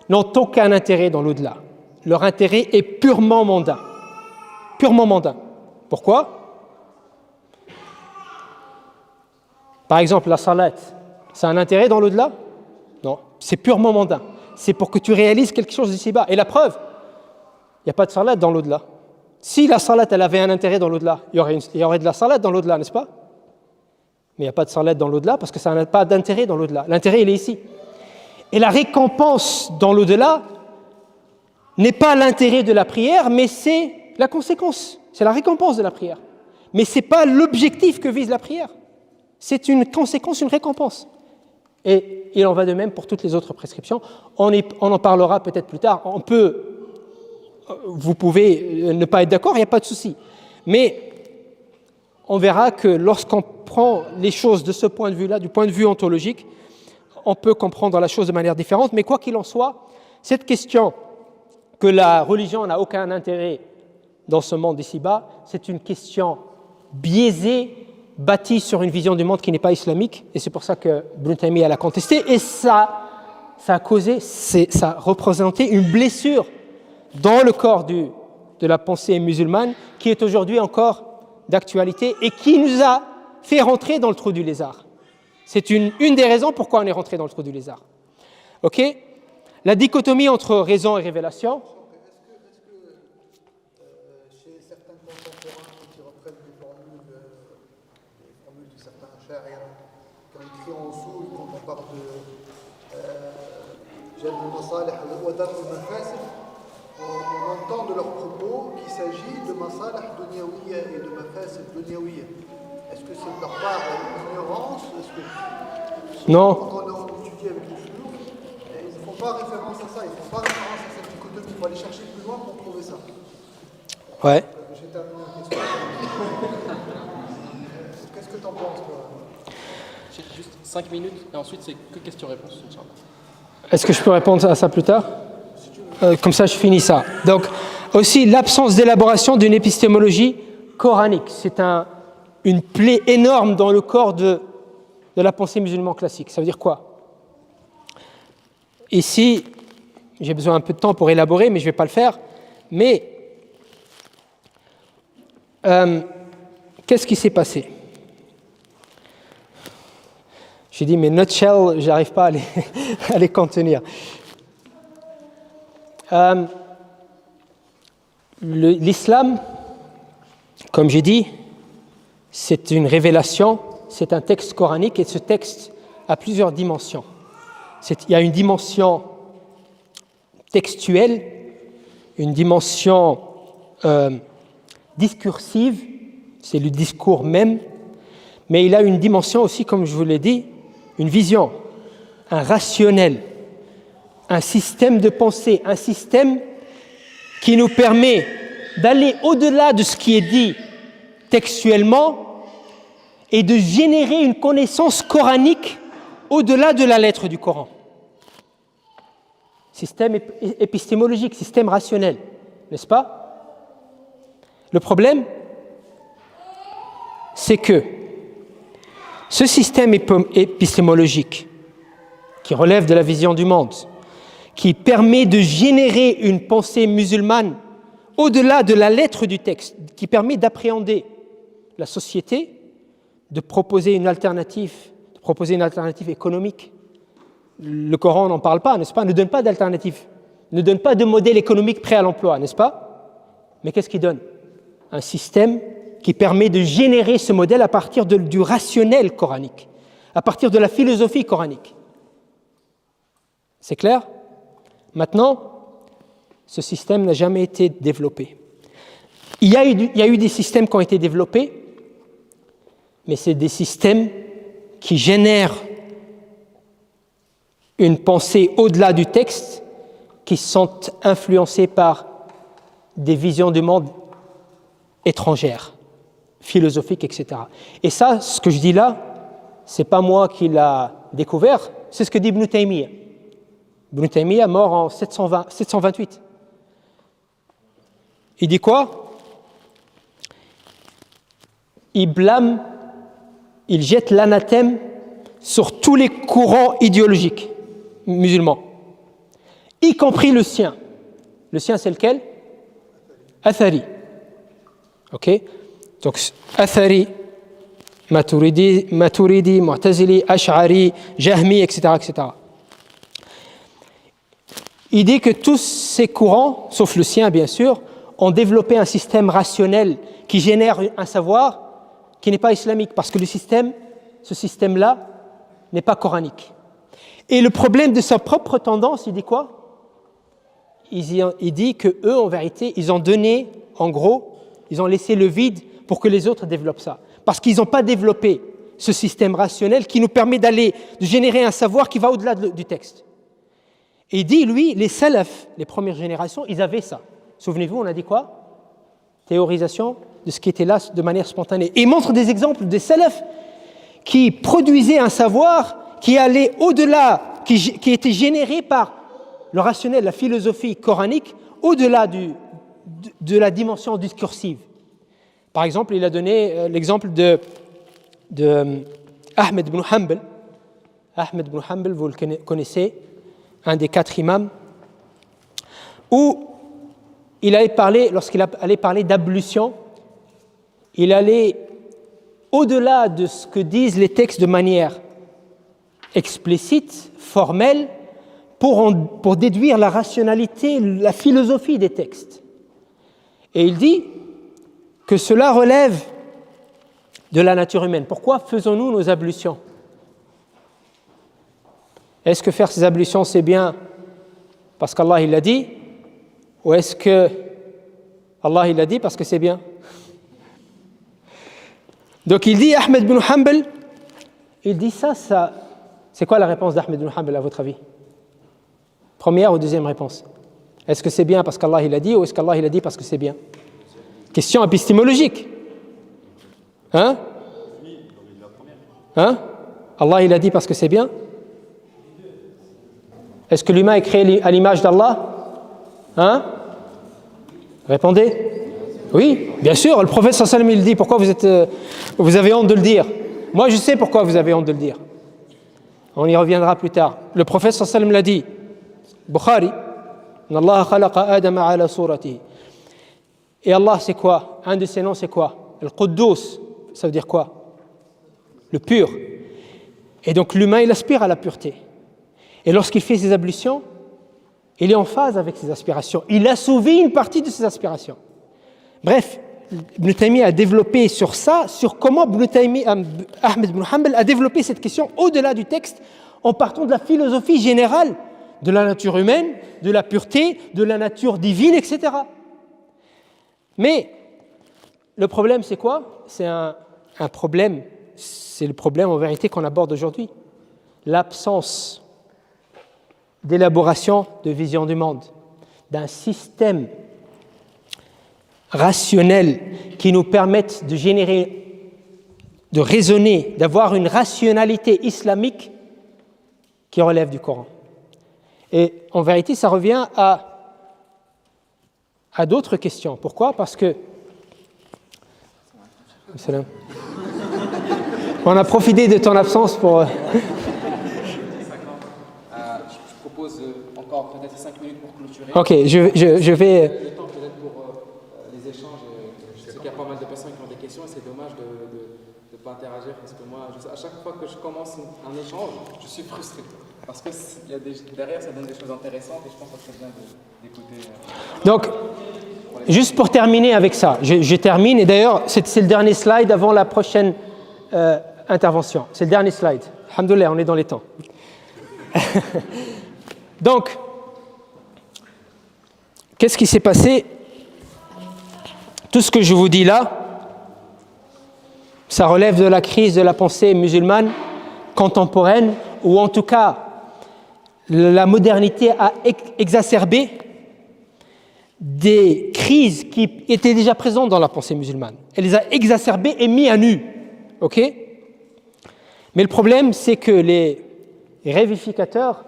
n'ont aucun intérêt dans l'au-delà. Leur intérêt est purement mondain. Purement mondain. Pourquoi? Par exemple, la salat, ça a un intérêt dans l'au-delà? Non, c'est purement mondain. C'est pour que tu réalises quelque chose d'ici-bas. Et la preuve, il n'y a pas de salat dans l'au-delà. Si la salat, elle avait un intérêt dans l'au-delà, il y aurait de la salat dans l'au-delà, n'est-ce pas? Mais il n'y a pas de salat dans l'au-delà parce que ça n'a pas d'intérêt dans l'au-delà. L'intérêt, il est ici. Et la récompense dans l'au-delà n'est pas l'intérêt de la prière, mais c'est la conséquence. C'est la récompense de la prière. Mais ce n'est pas l'objectif que vise la prière. C'est une conséquence, une récompense. Et il en va de même pour toutes les autres prescriptions. On en parlera peut-être plus tard. Vous pouvez ne pas être d'accord, il n'y a pas de souci. Mais on verra que lorsqu'on prend les choses de ce point de vue-là, du point de vue ontologique, on peut comprendre la chose de manière différente. Mais quoi qu'il en soit, cette question que la religion n'a aucun intérêt dans ce monde ici-bas, c'est une question biaisée, bâtie sur une vision du monde qui n'est pas islamique, et c'est pour ça que Ibn Taymiyyah l'a contesté, et ça a représenté une blessure dans le corps de la pensée musulmane qui est aujourd'hui encore d'actualité et qui nous a fait rentrer dans le trou du lézard. C'est une des raisons pourquoi on est rentré dans le trou du lézard. Ok ? La dichotomie entre raison et révélation. Chez certains contemporains qui reprennent des formules de certains sharia, quand ils crient en soul, quand on parle de Jalb al-Masalih wa Daf al-Mafasid, on entend de leurs propos qu'il s'agit de Masalih Dunyawiya et de Mafasid Dunyawiya. Est-ce que c'est de leur part une ignorance? Non. Quand on étudie avec les flous, ils ne font pas référence à ça, ils ne font pas référence à cette dichotomie. Il faut aller chercher plus loin pour trouver ça. Ouais. J'ai terminé la question. Qu'est-ce que tu en penses, toi? J'ai juste 5 minutes et ensuite c'est que questions-réponses. Est-ce que je peux répondre à ça plus tard? Comme ça, je finis ça. Donc, aussi, l'absence d'élaboration d'une épistémologie coranique. C'est une plaie énorme dans le corps de la pensée musulmane classique. Ça veut dire quoi? Ici, j'ai besoin un peu de temps pour élaborer, mais je ne vais pas le faire. Mais, qu'est-ce qui s'est passé? J'ai dit, mes nutshell, je n'arrive pas à les contenir. L'islam, comme j'ai dit, c'est une révélation, c'est un texte coranique et ce texte a plusieurs dimensions. Il y a une dimension textuelle, une dimension discursive, c'est le discours même, mais il a une dimension aussi, comme je vous l'ai dit, une vision, un rationnel, un système de pensée, un système qui nous permet d'aller au-delà de ce qui est dit textuellement et de générer une connaissance coranique au-delà de la lettre du Coran. Système épistémologique, système rationnel, n'est-ce pas? Le problème, c'est que ce système épistémologique qui relève de la vision du monde, qui permet de générer une pensée musulmane au-delà de la lettre du texte, qui permet d'appréhender la société, de proposer une alternative économique. Le Coran n'en parle pas, n'est-ce pas? Ne donne pas d'alternative, ne donne pas de modèle économique prêt à l'emploi, n'est-ce pas? Mais qu'est-ce qu'il donne? Un système qui permet de générer ce modèle à partir du rationnel coranique, à partir de la philosophie coranique. C'est clair? Maintenant, ce système n'a jamais été développé. Il y a eu des systèmes qui ont été développés, mais c'est des systèmes qui génèrent une pensée au-delà du texte, qui sont influencés par des visions du monde étrangères, philosophiques, etc. Et ça, ce que je dis là, c'est pas moi qui l'a découvert, c'est ce que dit Ibn Taymiyyah. Ibn Taymiyyah mort en 728. Il dit quoi? Il blâme, il jette l'anathème sur tous les courants idéologiques musulmans, y compris le sien. Le sien, c'est lequel? Athari. Ok? Donc, Athari Maturidi, Mu'tazili, Ash'ari, Jahmi, etc., etc. Il dit que tous ces courants, sauf le sien bien sûr, ont développé un système rationnel qui génère un savoir qui n'est pas islamique, parce que ce système-là n'est pas coranique. Et le problème de sa propre tendance, il dit quoi? Il dit que eux, en vérité, ils ont donné, en gros, ils ont laissé le vide pour que les autres développent ça. Parce qu'ils n'ont pas développé ce système rationnel qui nous permet de générer un savoir qui va au-delà du texte. Et il dit, lui, les salafs, les premières générations, ils avaient ça. Souvenez-vous, on a dit quoi? Théorisation de ce qui était là de manière spontanée. Et il montre des exemples des salafs qui produisaient un savoir qui allait au-delà, qui était généré par le rationnel, la philosophie coranique, au-delà de la dimension discursive. Par exemple, il a donné l'exemple de Ahmed ibn Hanbal. Ahmed ibn Hanbal, vous le connaissez, un des 4 imams, où il allait parler, lorsqu'il allait parler d'ablution, il allait au-delà de ce que disent les textes de manière explicite, formelle, pour déduire la rationalité, la philosophie des textes. Et il dit que cela relève de la nature humaine. Pourquoi faisons-nous nos ablutions? Est-ce que faire ces ablutions, c'est bien parce qu'Allah il l'a dit? Ou est-ce que Allah il l'a dit parce que c'est bien? Donc il dit, Ahmed ibn Hanbal, il dit ça. C'est quoi la réponse d'Ahmed ibn Hanbal à votre avis? Première ou deuxième réponse? Est-ce que c'est bien parce qu'Allah il a dit ou est-ce qu'Allah il a dit parce que c'est bien? Question épistémologique. Hein? Allah il a dit parce que c'est bien? Est-ce que l'humain est créé à l'image d'Allah? Répondez. Oui, bien sûr, le prophète sallallahu alayhi wa sallam il dit. Pourquoi vous avez honte de le dire? Moi je sais pourquoi vous avez honte de le dire. On y reviendra plus tard. Le prophète sallallahu alayhi wa sallam l'a dit. Bukhari, Allah khalaqa Adama ala suratihi. Et Allah c'est quoi? Un de ses noms c'est quoi? Al-Quddus, ça veut dire quoi? Le pur. Et donc l'humain il aspire à la pureté. Et lorsqu'il fait ses ablutions, il est en phase avec ses aspirations. Il assouvit une partie de ses aspirations. Bref, Ibn Taymiyyah a développé sur ça, sur comment Ahmed ibn Hanbal a développé cette question au-delà du texte, en partant de la philosophie générale de la nature humaine, de la pureté, de la nature divine, etc. Mais le problème, c'est quoi? C'est un problème, c'est le problème en vérité qu'on aborde aujourd'hui. L'absence d'élaboration de vision du monde, d'un système rationnel qui nous permette de générer, de raisonner, d'avoir une rationalité islamique qui relève du Coran. Et en vérité, ça revient à d'autres questions. Pourquoi? Parce que on a profité de ton absence pour... Je propose encore peut-être 5 minutes pour clôturer. Ok, je vais... Le temps peut-être pour les échanges. Je sais qu'il y a pas mal de personnes qui ont des questions et c'est dommage de ne pas interagir parce que moi, à chaque fois que je commence un échange, je suis frustré. Parce que derrière, ça donne des choses intéressantes et je pense que c'est bien d'écouter. Donc, juste pour terminer avec ça, je termine et d'ailleurs, c'est le dernier slide avant la prochaine intervention. C'est le dernier slide. Alhamdoulilah, on est dans les temps. Donc, qu'est-ce qui s'est passé? Tout ce que je vous dis là, ça relève de la crise de la pensée musulmane contemporaine, ou en tout cas, la modernité a exacerbé des crises qui étaient déjà présentes dans la pensée musulmane. Elle les a exacerbées et mis à nu. Ok? Mais le problème, c'est que les révificateurs,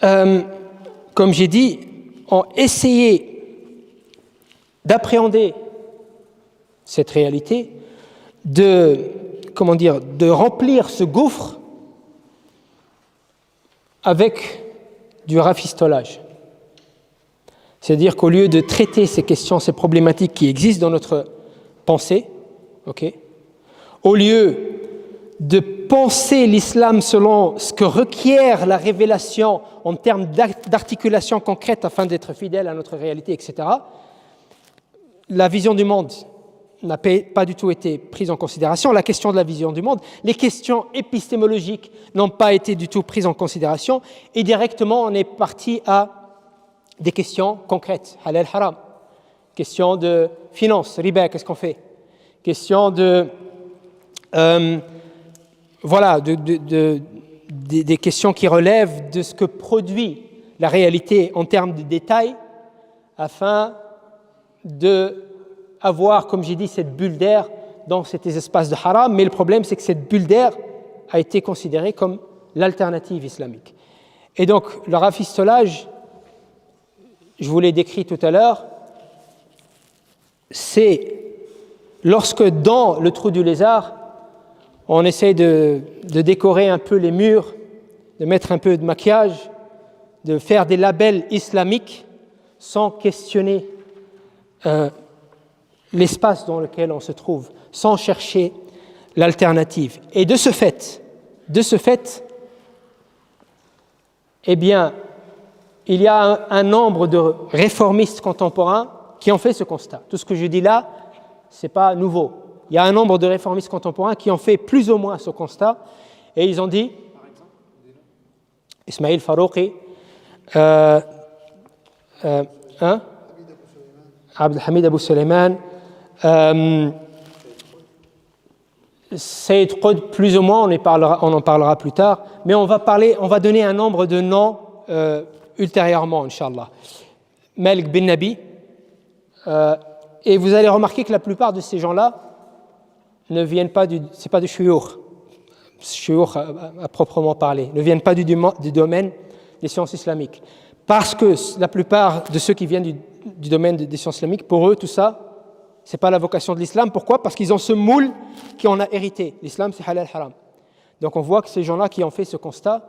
comme j'ai dit, ont essayé d'appréhender cette réalité, de remplir ce gouffre avec du rafistolage. C'est-à-dire qu'au lieu de traiter ces questions, ces problématiques qui existent dans notre pensée, ok? Au lieu de penser l'islam selon ce que requiert la révélation en termes d'articulation concrète afin d'être fidèle à notre réalité, etc., la vision du monde n'a pas du tout été prise en considération. La question de la vision du monde, les questions épistémologiques n'ont pas été du tout prises en considération et directement on est parti à des questions concrètes, halal, haram, question de finance, riba, qu'est-ce qu'on fait, question de des questions qui relèvent de ce que produit la réalité en termes de détails afin de avoir, comme j'ai dit, cette bulle d'air dans ces espaces de haram. Mais le problème, c'est que cette bulle d'air a été considérée comme l'alternative islamique. Et donc, le rafistolage, je vous l'ai décrit tout à l'heure, c'est lorsque dans le trou du lézard, on essaie de décorer un peu les murs, de mettre un peu de maquillage, de faire des labels islamiques sans questionner l'espace dans lequel on se trouve, sans chercher l'alternative. Et de ce fait, eh bien, il y a un nombre de réformistes contemporains qui ont fait ce constat. Tout ce que je dis là, ce n'est pas nouveau. Il y a un nombre de réformistes contemporains qui ont fait plus ou moins ce constat et ils ont dit, Ismail Farouqi, Abdelhamid Abou Suleiman, Sayyid Qutb, plus ou moins, on en parlera plus tard, mais on va donner un nombre de noms ultérieurement, Inch'Allah. Malik bin Nabi, et vous allez remarquer que la plupart de ces gens-là ne viennent pas c'est pas du shuyukh à proprement parler, ne viennent pas du domaine des sciences islamiques. Parce que la plupart de ceux qui viennent du domaine des sciences islamiques, pour eux, tout ça, c'est pas la vocation de l'islam. Pourquoi? Parce qu'ils ont ce moule qui en a hérité. L'islam, c'est halal haram. Donc on voit que ces gens-là qui ont fait ce constat,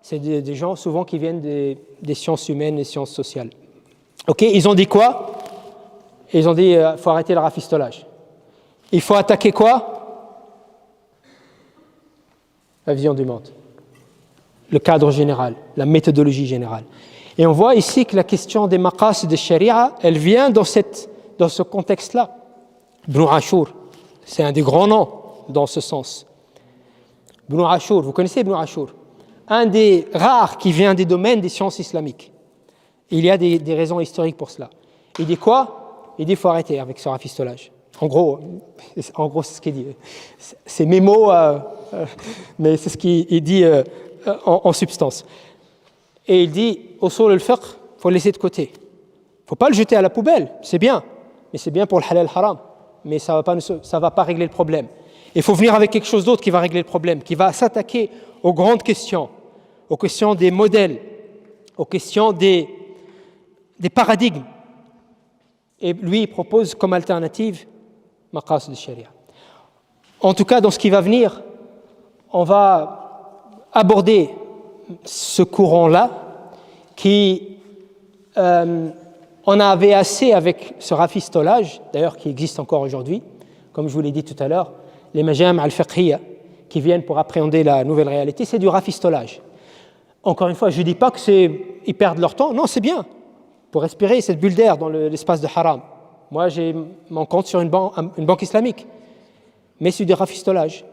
c'est des gens souvent qui viennent des sciences humaines, des sciences sociales. Ok, ils ont dit quoi? Ils ont dit faut arrêter le rafistolage. Il faut attaquer quoi? La vision du monde, le cadre général, la méthodologie générale. Et on voit ici que la question des maqasid de sharia, elle vient dans ce contexte-là. Ibn Ashur, c'est un des grands noms dans ce sens. Ibn Ashur, vous connaissez Ibn Ashur? Un des rares qui vient des domaines des sciences islamiques. Il y a des raisons historiques pour cela. Il dit quoi? Il dit qu'il faut arrêter avec ce rafistolage. En gros, c'est ce qu'il dit. C'est mes mots, mais c'est ce qu'il dit en substance. Et il dit, usul al-fiqh, il faut le laisser de côté. Il ne faut pas le jeter à la poubelle, c'est bien. Mais c'est bien pour le halal haram. Mais ça va pas régler le problème. Il faut venir avec quelque chose d'autre qui va régler le problème, qui va s'attaquer aux grandes questions, aux questions des modèles, aux questions des paradigmes. Et lui, il propose comme alternative maqasid al-sharia. En tout cas, dans ce qui va venir, on va aborder ce courant-là qui on avait assez avec ce rafistolage, d'ailleurs qui existe encore aujourd'hui, comme je vous l'ai dit tout à l'heure, les majam' al-fiqhiyya qui viennent pour appréhender la nouvelle réalité, c'est du rafistolage. Encore une fois, je ne dis pas qu'ils perdent leur temps, non, c'est bien, pour respirer cette bulle d'air dans l'espace de haram. Moi, j'ai mon compte sur une banque islamique, mais c'est du rafistolage.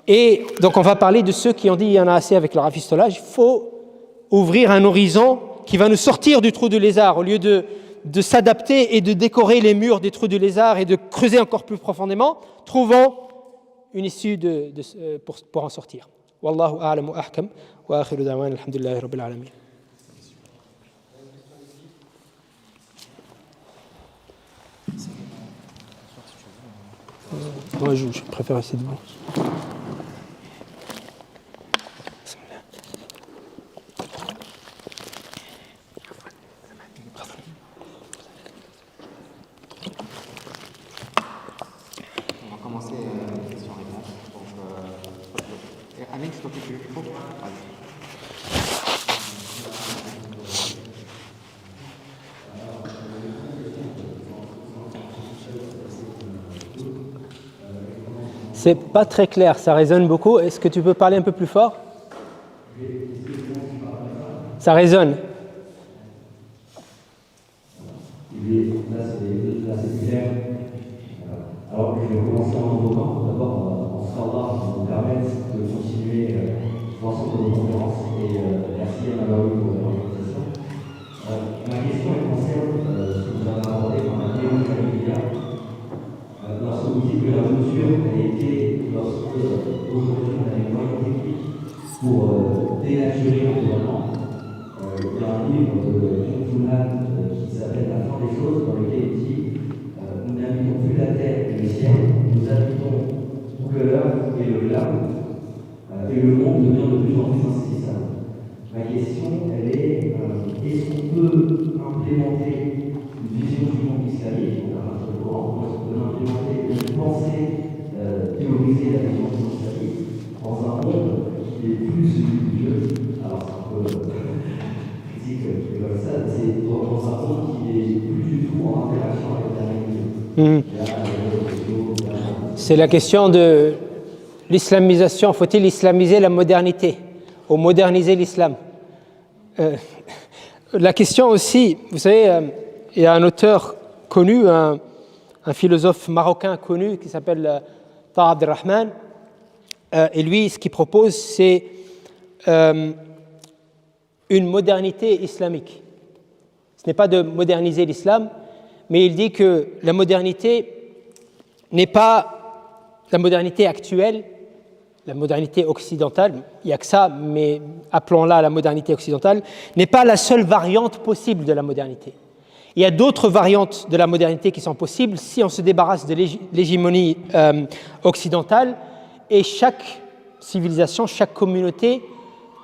Et donc, on va parler de ceux qui ont dit qu'il y en a assez avec le rafistolage. Il faut ouvrir un horizon qui va nous sortir du trou du lézard, au lieu de s'adapter et de décorer les murs des trous du lézard et de creuser encore plus profondément. Trouvons une issue pour en sortir. Wallahu a'lam wa ahkam wa akhiru da'wana alhamdulillahi rabbil alamin. Moi, je préfère rester debout. On va commencer question-réponse. Donc, Amin, c'est toi qui fais le micro? C'est pas très clair, ça résonne beaucoup. Est-ce que tu peux parler un peu plus fort? Ça résonne. Là, c'est clair. Alors, je vais commencer en invoquant. D'abord, en savoir qui nous permettent de continuer l'ensemble de nos conférences. Et merci à Nabaoui pour l'organisation. Ma question est concerne ce que vous avez abordé comme un néo-familial. Lorsque vous dites que la mesure a été, lorsque aujourd'hui on a les moyens techniques pour dénaturer l'environnement, il y a un livre de John Fullman qui s'appelle La fin des choses, dans lequel il dit nous n'habitons plus la terre et le ciel, nous habitons Google et le cloud, et le monde devient de plus en plus insaisissable. Ma question, elle est est-ce qu'on peut implémenter une vision du monde islamique, on a parlé de Coran, est-ce qu'on peut implémenter une pensée théorisée la vision du monde islamique dans un monde qui est plus celui de Dieu? Alors c'est un peu critique comme ça, c'est dans un monde qui est plus du tout en interaction avec la réalité. C'est la question de l'islamisation. Faut-il islamiser la modernité ou moderniser l'islam? La question aussi, vous savez, il y a un auteur connu, un philosophe marocain connu qui s'appelle Taha Abdelrahman, et lui, ce qu'il propose, c'est une modernité islamique. Ce n'est pas de moderniser l'islam, mais il dit que la modernité n'est pas la modernité actuelle, la modernité occidentale, il n'y a que ça, mais appelons-la la modernité occidentale, n'est pas la seule variante possible de la modernité. Il y a d'autres variantes de la modernité qui sont possibles si on se débarrasse de l'hégémonie occidentale, et chaque civilisation, chaque communauté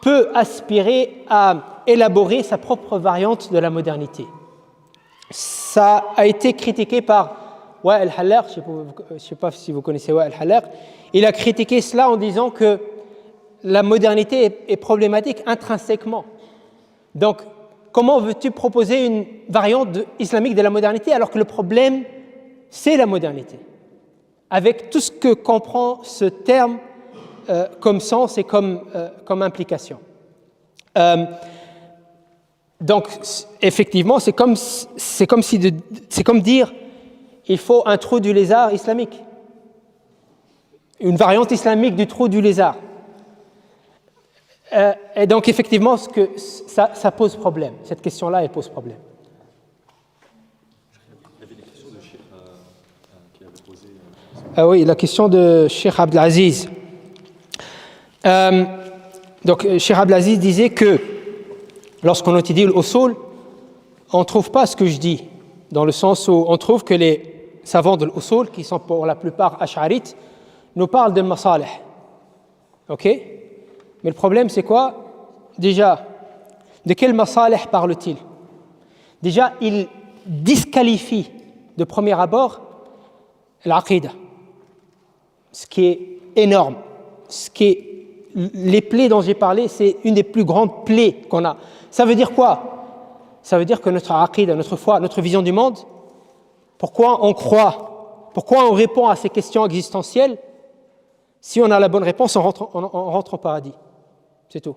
peut aspirer à élaborer sa propre variante de la modernité. Ça a été critiqué par Wa'el Halaq, je ne sais pas si vous connaissez Wa'el Halaq. Il a critiqué cela en disant que la modernité est problématique intrinsèquement. Donc, comment veux-tu proposer une variante islamique de la modernité alors que le problème, c'est la modernité? Avec tout ce que comprend ce terme comme sens et comme implication. Donc, effectivement, c'est comme dire il faut un trou du lézard islamique, une variante islamique du trou du lézard. Et donc, effectivement, ça pose problème. Cette question-là, elle pose problème. Il y avait des questions de Cheikh qui avait posé. Ah oui, la question de Cheikh Abdelaziz. Donc, Cheikh Abdelaziz disait que lorsqu'on étudie l'usul, on ne trouve pas ce que je dis, dans le sens où on trouve que les savants de l'usul, qui sont pour la plupart ash'arites, nous parlent de masalih. Ok? Mais le problème, c'est quoi? Déjà, de quel masalih parle-t-il? Déjà, il disqualifie de premier abord l'aqidah, ce qui est énorme. Les plaies dont j'ai parlé, c'est une des plus grandes plaies qu'on a. Ça veut dire quoi? Ça veut dire que notre aqidah, notre foi, notre vision du monde, pourquoi on croit, pourquoi on répond à ces questions existentielles? Si on a la bonne réponse, on rentre au paradis. C'est tout.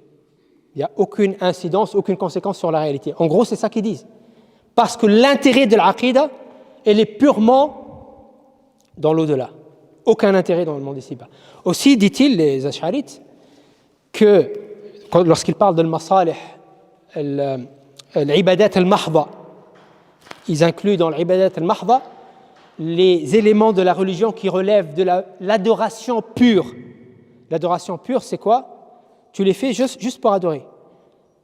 Il n'y a aucune incidence, aucune conséquence sur la réalité. En gros, c'est ça qu'ils disent. Parce que l'intérêt de l'aqidah, elle est purement dans l'au-delà. Aucun intérêt dans le monde ici-bas. Aussi, dit-il, les ash'arites, que lorsqu'ils parlent de l'masalih, l'ibadat al-mahdha, ils incluent dans l'ibadat al-mahdha les éléments de la religion qui relèvent de l'adoration pure. L'adoration pure, c'est quoi? Tu les fais juste pour adorer.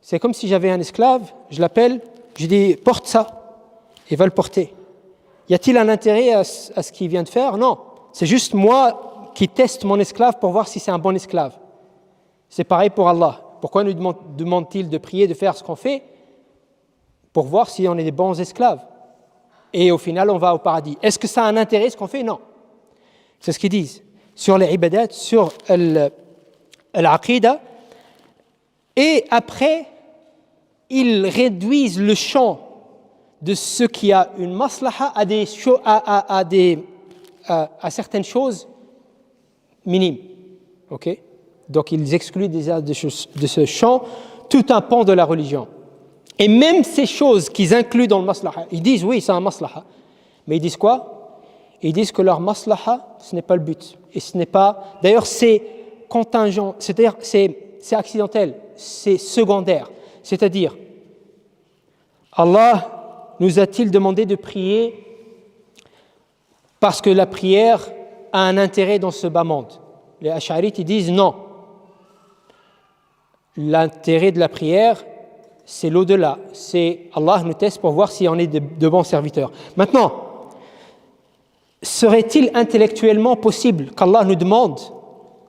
C'est comme si j'avais un esclave, je l'appelle, je dis porte ça, il va le porter. Y a-t-il un intérêt à ce qu'il vient de faire? Non, c'est juste moi qui teste mon esclave pour voir si c'est un bon esclave. C'est pareil pour Allah. Pourquoi nous demande-t-il de prier, de faire ce qu'on fait? Pour voir si on est des bons esclaves. Et au final, on va au paradis. Est-ce que ça a un intérêt ce qu'on fait? Non. C'est ce qu'ils disent. Sur les ibadat, sur l'aqidah. Et après, ils réduisent le champ de ce qui a une maslaha à certaines choses minime. Okay? Donc ils excluent déjà de ce champ tout un pan de la religion. Et même ces choses qu'ils incluent dans le maslaha, ils disent oui, c'est un maslaha. Mais ils disent quoi? Ils disent que leur maslaha, ce n'est pas le but. Et ce n'est pas. D'ailleurs, c'est contingent, c'est-à-dire c'est accidentel, c'est secondaire. C'est-à-dire, Allah nous a-t-il demandé de prier parce que la prière a un intérêt dans ce bas monde? Les Ash'arites, ils disent non. L'intérêt de la prière, c'est l'au-delà. C'est Allah nous teste pour voir si on est de bons serviteurs. Maintenant, serait-il intellectuellement possible qu'Allah nous demande,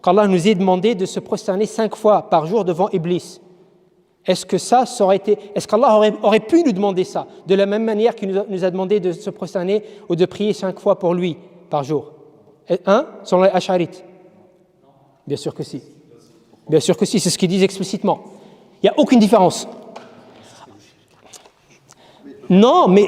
qu'Allah nous ait demandé de se prosterner 5 fois par jour devant Iblis? Est-ce qu'Allah aurait pu nous demander ça, de la même manière qu'il nous a demandé de se prosterner ou de prier 5 fois pour lui par jour? Selon les Ash'arites? Bien sûr que si. Bien sûr que si, c'est ce qu'ils disent explicitement. Il n'y a aucune différence. Non, mais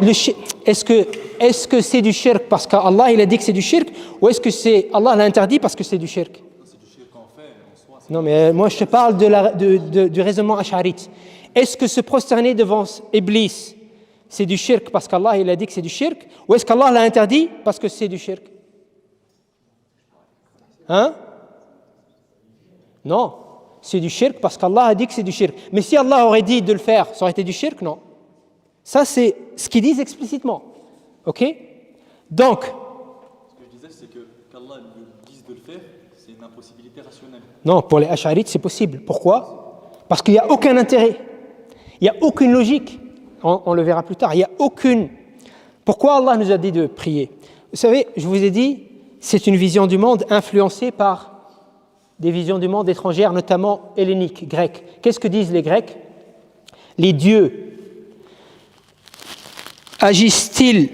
est-ce que c'est du shirk parce qu'Allah il a dit que c'est du shirk, ou est-ce que c'est Allah l'a interdit parce que c'est du shirk? C'est du shirk en fait, en soi. Non, mais moi je te parle du raisonnement ash'arite. Est-ce que se prosterner devant Iblis, c'est du shirk parce qu'Allah il a dit que c'est du shirk, ou est-ce qu'Allah l'a interdit parce que c'est du shirk? Non, c'est du shirk parce qu'Allah a dit que c'est du shirk. Mais si Allah aurait dit de le faire, ça aurait été du shirk? Non. Ça, c'est ce qu'ils disent explicitement. OK? Donc, Ce que je disais, c'est qu'Allah lui dise de le faire, c'est une impossibilité rationnelle. non, pour les Ash'arites, c'est possible. Pourquoi? Parce qu'il n'y a aucun intérêt. Il n'y a aucune logique. On le verra plus tard. Il n'y a aucune. Pourquoi Allah nous a dit de prier? Vous savez, je vous ai dit, c'est une vision du monde influencée par des visions du monde étrangères, notamment helléniques, grecques. Qu'est-ce que disent les Grecs? Les dieux agissent-ils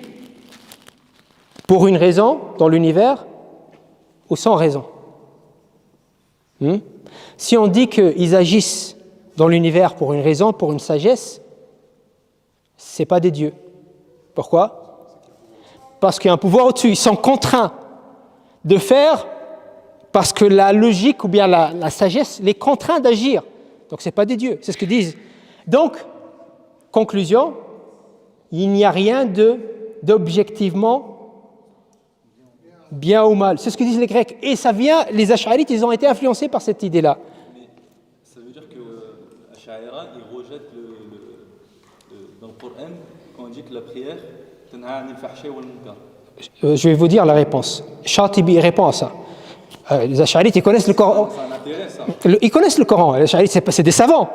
pour une raison dans l'univers ou sans raison? Si on dit qu'ils agissent dans l'univers pour une raison, pour une sagesse, ce n'est pas des dieux. Pourquoi? Parce qu'il y a un pouvoir au-dessus. Ils sont contraints de faire parce que la logique ou bien la sagesse les contraint d'agir. Donc ce n'est pas des dieux, c'est ce que disent. Donc, conclusion, il n'y a rien d'objectivement bien ou mal. C'est ce que disent les Grecs. Et ça vient, les Ash'arites, ils ont été influencés par cette idée-là. Mais ça veut dire que Ash'aira, ils rejettent dans le Coran, quand on dit que la prière, tanha anil fahsha wal munkar. Je vais vous dire la réponse. Shatibi répond à ça. Les Ash'arites, ils connaissent le Coran. C'est un intérêt, ça. Ils connaissent le Coran. Les Ash'arites, c'est des savants.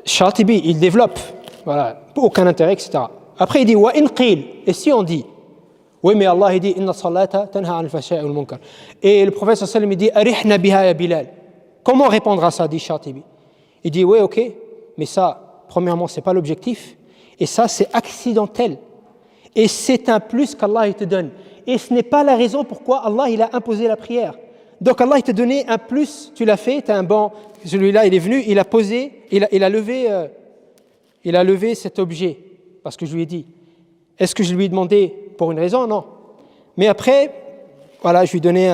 Shatibi, il développe. Voilà, aucun intérêt, etc. Après, il dit wa in qil. Et si on dit, oui, mais Allah il dit inna salata tanha anil fahsha'i wal munkar. Et le prophète sallallahu alayhi wa sallam il dit arihna biha ya Bilal. Comment répondre à ça, dit Shatibi? Il dit oui, ok, mais ça, premièrement, c'est pas l'objectif. Et ça, c'est accidentel. Et c'est un plus qu'Allah il te donne. Et ce n'est pas la raison pourquoi Allah il a imposé la prière. Donc Allah il t'a donné un plus, tu l'as fait, tu as un banc, celui-là il est venu, il a posé, il a levé cet objet, parce que je lui ai dit. Est-ce que je lui ai demandé pour une raison? Non. Mais après, voilà, je lui ai donné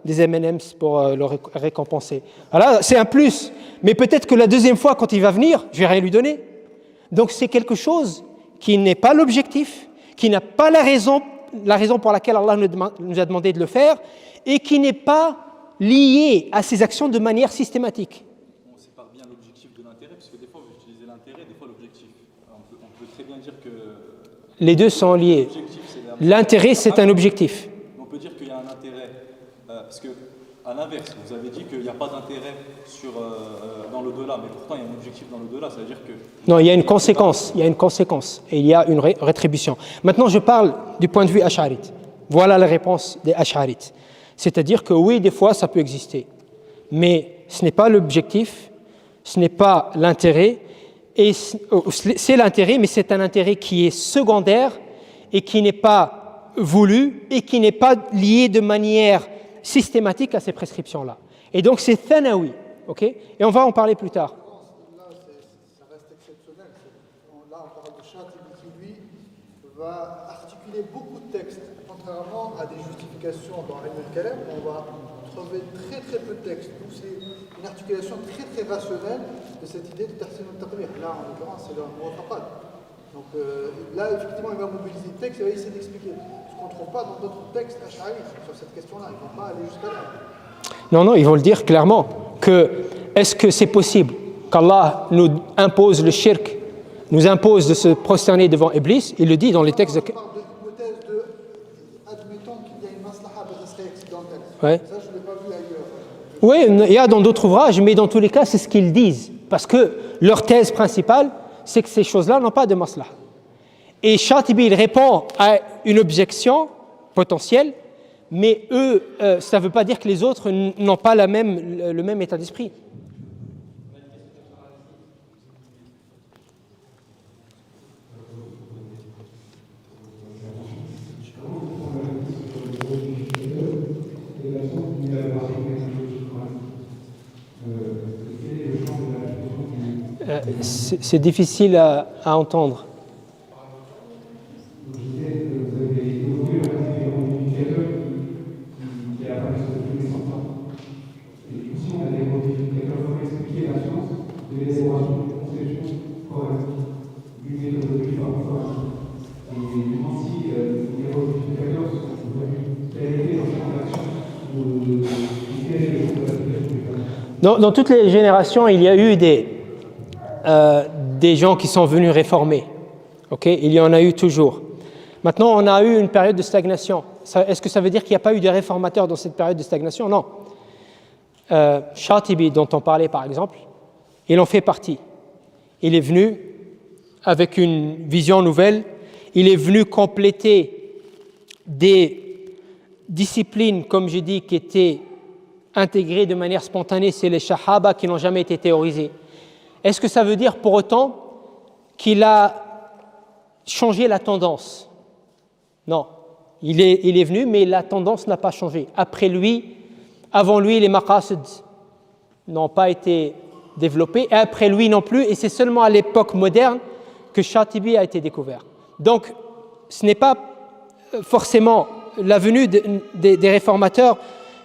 des M&M's pour le récompenser. Voilà, c'est un plus. Mais peut-être que la deuxième fois, quand il va venir, je vais rien lui donner. Donc c'est quelque chose qui n'est pas l'objectif, qui n'a pas la raison pour laquelle Allah nous a demandé de le faire, et qui n'est pas lié à ses actions de manière systématique. On sépare bien l'objectif de l'intérêt, parce que des fois, vous utilisez l'intérêt, des fois l'objectif. On peut très bien dire que Les deux sont liés. l'objectif, c'est L'intérêt, c'est un objectif. On peut dire qu'il y a un intérêt, parce que à l'inverse, vous avez dit qu'il n'y a pas d'intérêt dans l'au-delà, mais pourtant il y a un objectif dans l'au-delà, ça veut dire que... Non, il y a une conséquence, et il y a une rétribution. Maintenant, je parle du point de vue ash'arite. Voilà la réponse des ash'arites. C'est-à-dire que oui, des fois, ça peut exister. Mais ce n'est pas l'objectif, ce n'est pas l'intérêt, et c'est l'intérêt, mais c'est un intérêt qui est secondaire et qui n'est pas voulu et qui n'est pas lié de manière systématique à ces prescriptions-là. Et donc, c'est thanawi, ok? Et on va en parler plus tard. Là, ça reste exceptionnel. Là, on parle de Shatibi qui, lui, va articuler beaucoup de textes, contrairement à des justifications dans Ilm al-Kalam, on va trouvé très très peu de textes. Donc c'est une articulation très très rationnelle de cette idée de Tahsin al-Taqrir. Là, en l'occurrence, c'est le Muwafaqat. Donc là, effectivement, il va mobiliser le texte et il va essayer d'expliquer. Ce qu'on ne trouve pas dans d'autres textes ash'ari sur cette question-là. Ils ne vont pas aller jusqu'à là. Non, non, ils vont le dire clairement. Est-ce que c'est possible qu'Allah nous impose le shirk, nous impose de se prosterner devant Iblis? Il le dit dans les textes de... On parle de l'hypothèse de, admettons qu'il y a une maslaha de serait accidentelle. Ouais. Ça, je ne l'ai pas vu ailleurs. Oui, il y a dans d'autres ouvrages, mais dans tous les cas, c'est ce qu'ils disent. Parce que leur thèse principale, c'est que ces choses-là n'ont pas de maslaha. Et Shatibi, il répond à une objection potentielle, mais eux, ça ne veut pas dire que les autres n'ont pas le même état d'esprit. C'est difficile à entendre. Dans toutes les générations, il y a eu des gens qui sont venus réformer. Okay? Il y en a eu toujours. Maintenant, on a eu une période de stagnation. Est-ce que ça veut dire qu'il n'y a pas eu de réformateurs dans cette période de stagnation? Non. Shatibi, dont on parlait par exemple, il en fait partie. Il est venu avec une vision nouvelle. Il est venu compléter des disciplines, comme j'ai dit, qui étaient intégrées de manière spontanée. C'est les Shahaba qui n'ont jamais été théorisés. Est-ce que ça veut dire pour autant qu'il a changé la tendance? Non. Il est venu, mais la tendance n'a pas changé. Avant lui, les maqasid n'ont pas été développés, et après lui non plus, et c'est seulement à l'époque moderne que Shatibi a été découvert. Donc, ce n'est pas forcément, la venue des réformateurs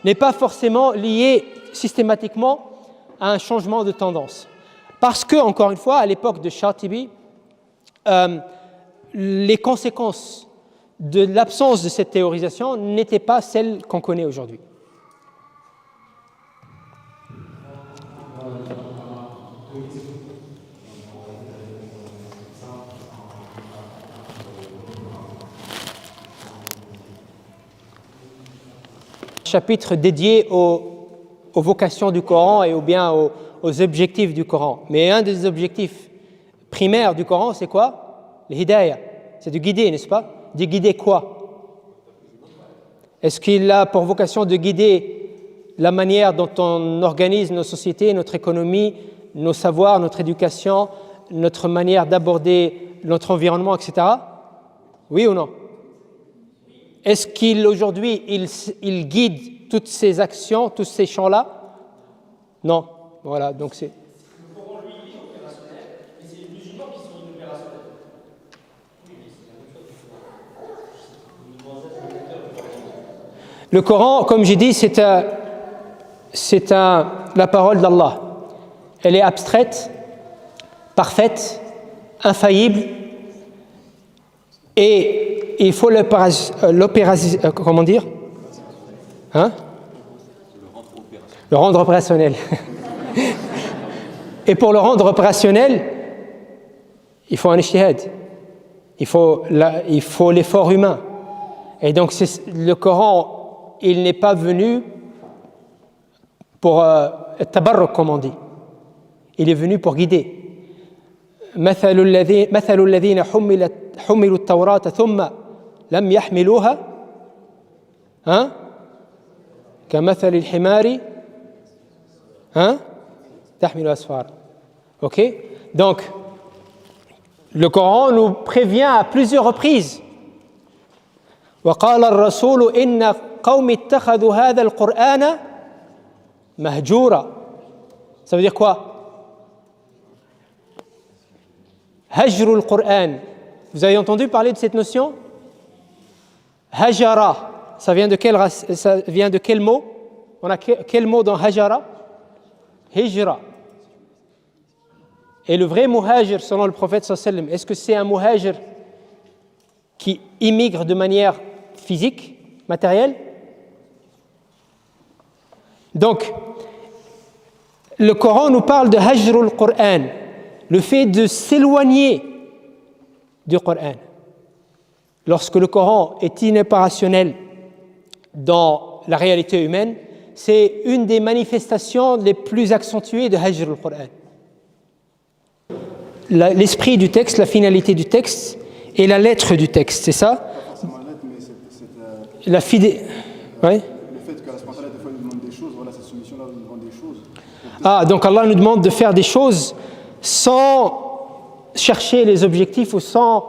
n'est pas forcément liée systématiquement à un changement de tendance. Parce que, encore une fois, à l'époque de Shatibi, les conséquences de l'absence de cette théorisation n'étaient pas celles qu'on connaît aujourd'hui. Chapitre dédié aux vocations du Coran et ou bien aux objectifs du Coran. Mais un des objectifs primaires du Coran, c'est quoi? Le hidayah. C'est de guider, n'est-ce pas? De guider quoi? Est-ce qu'il a pour vocation de guider la manière dont on organise nos sociétés, notre économie, nos savoirs, notre éducation, notre manière d'aborder notre environnement, etc.? Oui ou non? Est-ce qu'aujourd'hui, il guide toutes ces actions, tous ces champs-là? Non. Voilà, donc c'est... Le Coran, lui, il est opérationnel, mais c'est les musulmans qui sont inopérationnels. Le Coran, comme j'ai dit, c'est la parole d'Allah. Elle est abstraite, parfaite, infaillible, et il faut comment dire? Hein? Le rendre opérationnel. Et pour le rendre opérationnel, il faut un ijtihad. Il faut l'effort humain. Et donc le Coran, il n'est pas venu pour tabarruk, comme on dit. Il est venu pour guider. مثل الذين حملوا التوراة ثم لم يحملوها كمثل الحمار تحمل أسفار. Ok? Donc, le Coran nous prévient à plusieurs reprises. وقال الرسول إن قوم اتخذوا هذا القرآن مهجورا. Ça veut dire quoi? Hajrul Qur'an. Vous avez entendu parler de cette notion? Hajara. Ça vient de quel mot? On a quel mot dans hajara? Hijra. Et le vrai muhajir, selon le prophète sallallahu alayhi wa sallam, est-ce que c'est un muhajir qui immigre de manière physique, matérielle? Donc, le Coran nous parle de hajrul Qur'an, le fait de s'éloigner du Coran. Lorsque le Coran est inopérationnel dans la réalité humaine, c'est une des manifestations les plus accentuées de hajrul Qur'an. L'esprit du texte, la finalité du texte et la lettre du texte, c'est ça? Pas forcément la lettre, mais La fidélité. Ouais. le fait que la spontanée, des fois, il nous demande des choses, voilà, cette soumission-là nous demande des choses. Ah, donc Allah nous demande de faire des choses sans chercher les objectifs ou sans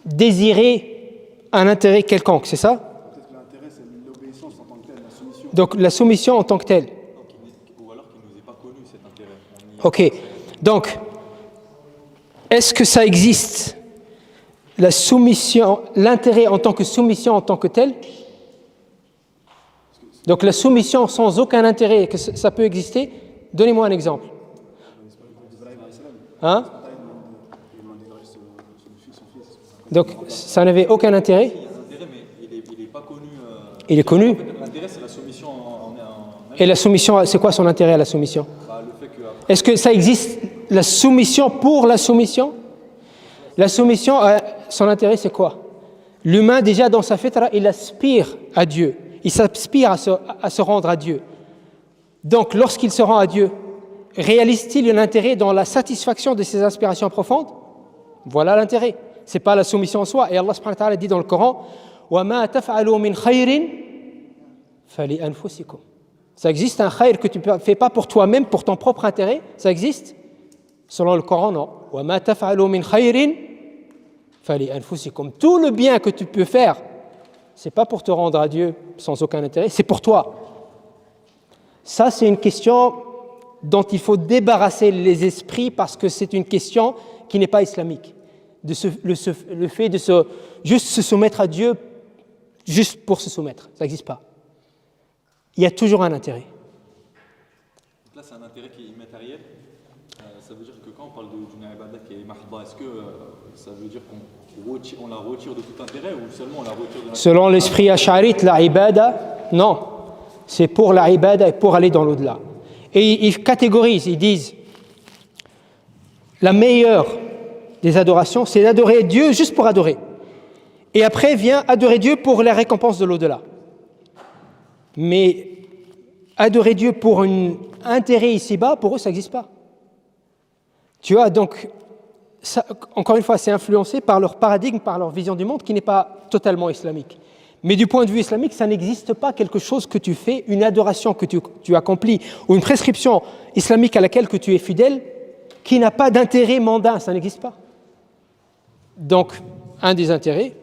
désirer un intérêt quelconque, c'est ça? Peut-être que l'intérêt, c'est l'obéissance en tant que telle, la soumission. Donc la soumission en tant que telle. Ou alors qu'il ne nous ait pas connu cet intérêt. Ok. Donc, est-ce que ça existe, la soumission, l'intérêt en tant que soumission en tant que tel? Donc la soumission sans aucun intérêt, que ça peut exister? Donnez-moi un exemple. Hein? Donc ça n'avait aucun intérêt? Il y a un intérêt, mais il n'est pas connu. Il est connu. En fait, l'intérêt, c'est la soumission en Et la soumission, c'est quoi son intérêt à la soumission? le fait que après, Est-ce que ça existe, la soumission pour la soumission? La soumission, son intérêt, c'est quoi? L'humain, déjà dans sa fitra, il aspire à Dieu. Il s'aspire à se rendre à Dieu. Donc, lorsqu'il se rend à Dieu, réalise-t-il un intérêt dans la satisfaction de ses aspirations profondes? Voilà l'intérêt. Ce n'est pas la soumission en soi. Et Allah subhanahu wa ta'ala dit dans le Coran, وَمَا تَفْعَلُوا مِنْ خَيْرٍ فَلِأَنفُسِكُمْ. Ça existe un khayr que tu ne fais pas pour toi-même, pour ton propre intérêt? Ça existe? Selon le Coran, non. وَمَا تَفْعَلُوا مِنْ خَيْرٍ فَلِأَنفُسِكُمْ. Tout le bien que tu peux faire, ce n'est pas pour te rendre à Dieu sans aucun intérêt, c'est pour toi. Ça, c'est une question dont il faut débarrasser les esprits parce que c'est une question qui n'est pas islamique. Le fait de juste se soumettre à Dieu, juste pour se soumettre, ça n'existe pas. Il y a toujours un intérêt. donc là, c'est un intérêt qui est immatériel. Ça veut dire que quand on parle d'une ibadah qui est mahda, est-ce que ça veut dire qu'on la retire de tout intérêt ou seulement on la retire de Selon l'esprit ash'arite, la ibada, non. C'est pour la ibada et pour aller dans l'au-delà. Et ils catégorisent, ils disent la meilleure des adorations, c'est d'adorer Dieu juste pour adorer. Et après vient adorer Dieu pour la récompense de l'au-delà. Mais adorer Dieu pour un intérêt ici-bas, pour eux, ça n'existe pas. Tu vois, donc, ça, encore une fois, c'est influencé par leur paradigme, par leur vision du monde qui n'est pas totalement islamique. Mais du point de vue islamique, ça n'existe pas quelque chose que tu fais, une adoration que tu accomplis, ou une prescription islamique à laquelle que tu es fidèle, qui n'a pas d'intérêt mondain, ça n'existe pas. Donc, un des intérêts,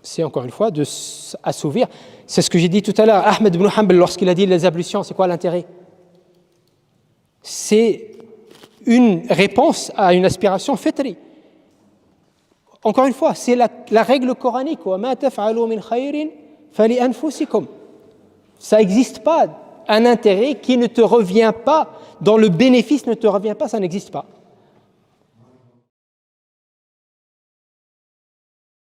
c'est encore une fois de s'assouvir. C'est ce que j'ai dit tout à l'heure. Ahmed ibn Hanbal, lorsqu'il a dit les ablutions, c'est quoi l'intérêt? C'est une réponse à une aspiration fitri. Encore une fois, c'est la règle coranique. Ça n'existe pas un intérêt qui ne te revient pas, dont le bénéfice ne te revient pas, ça n'existe pas.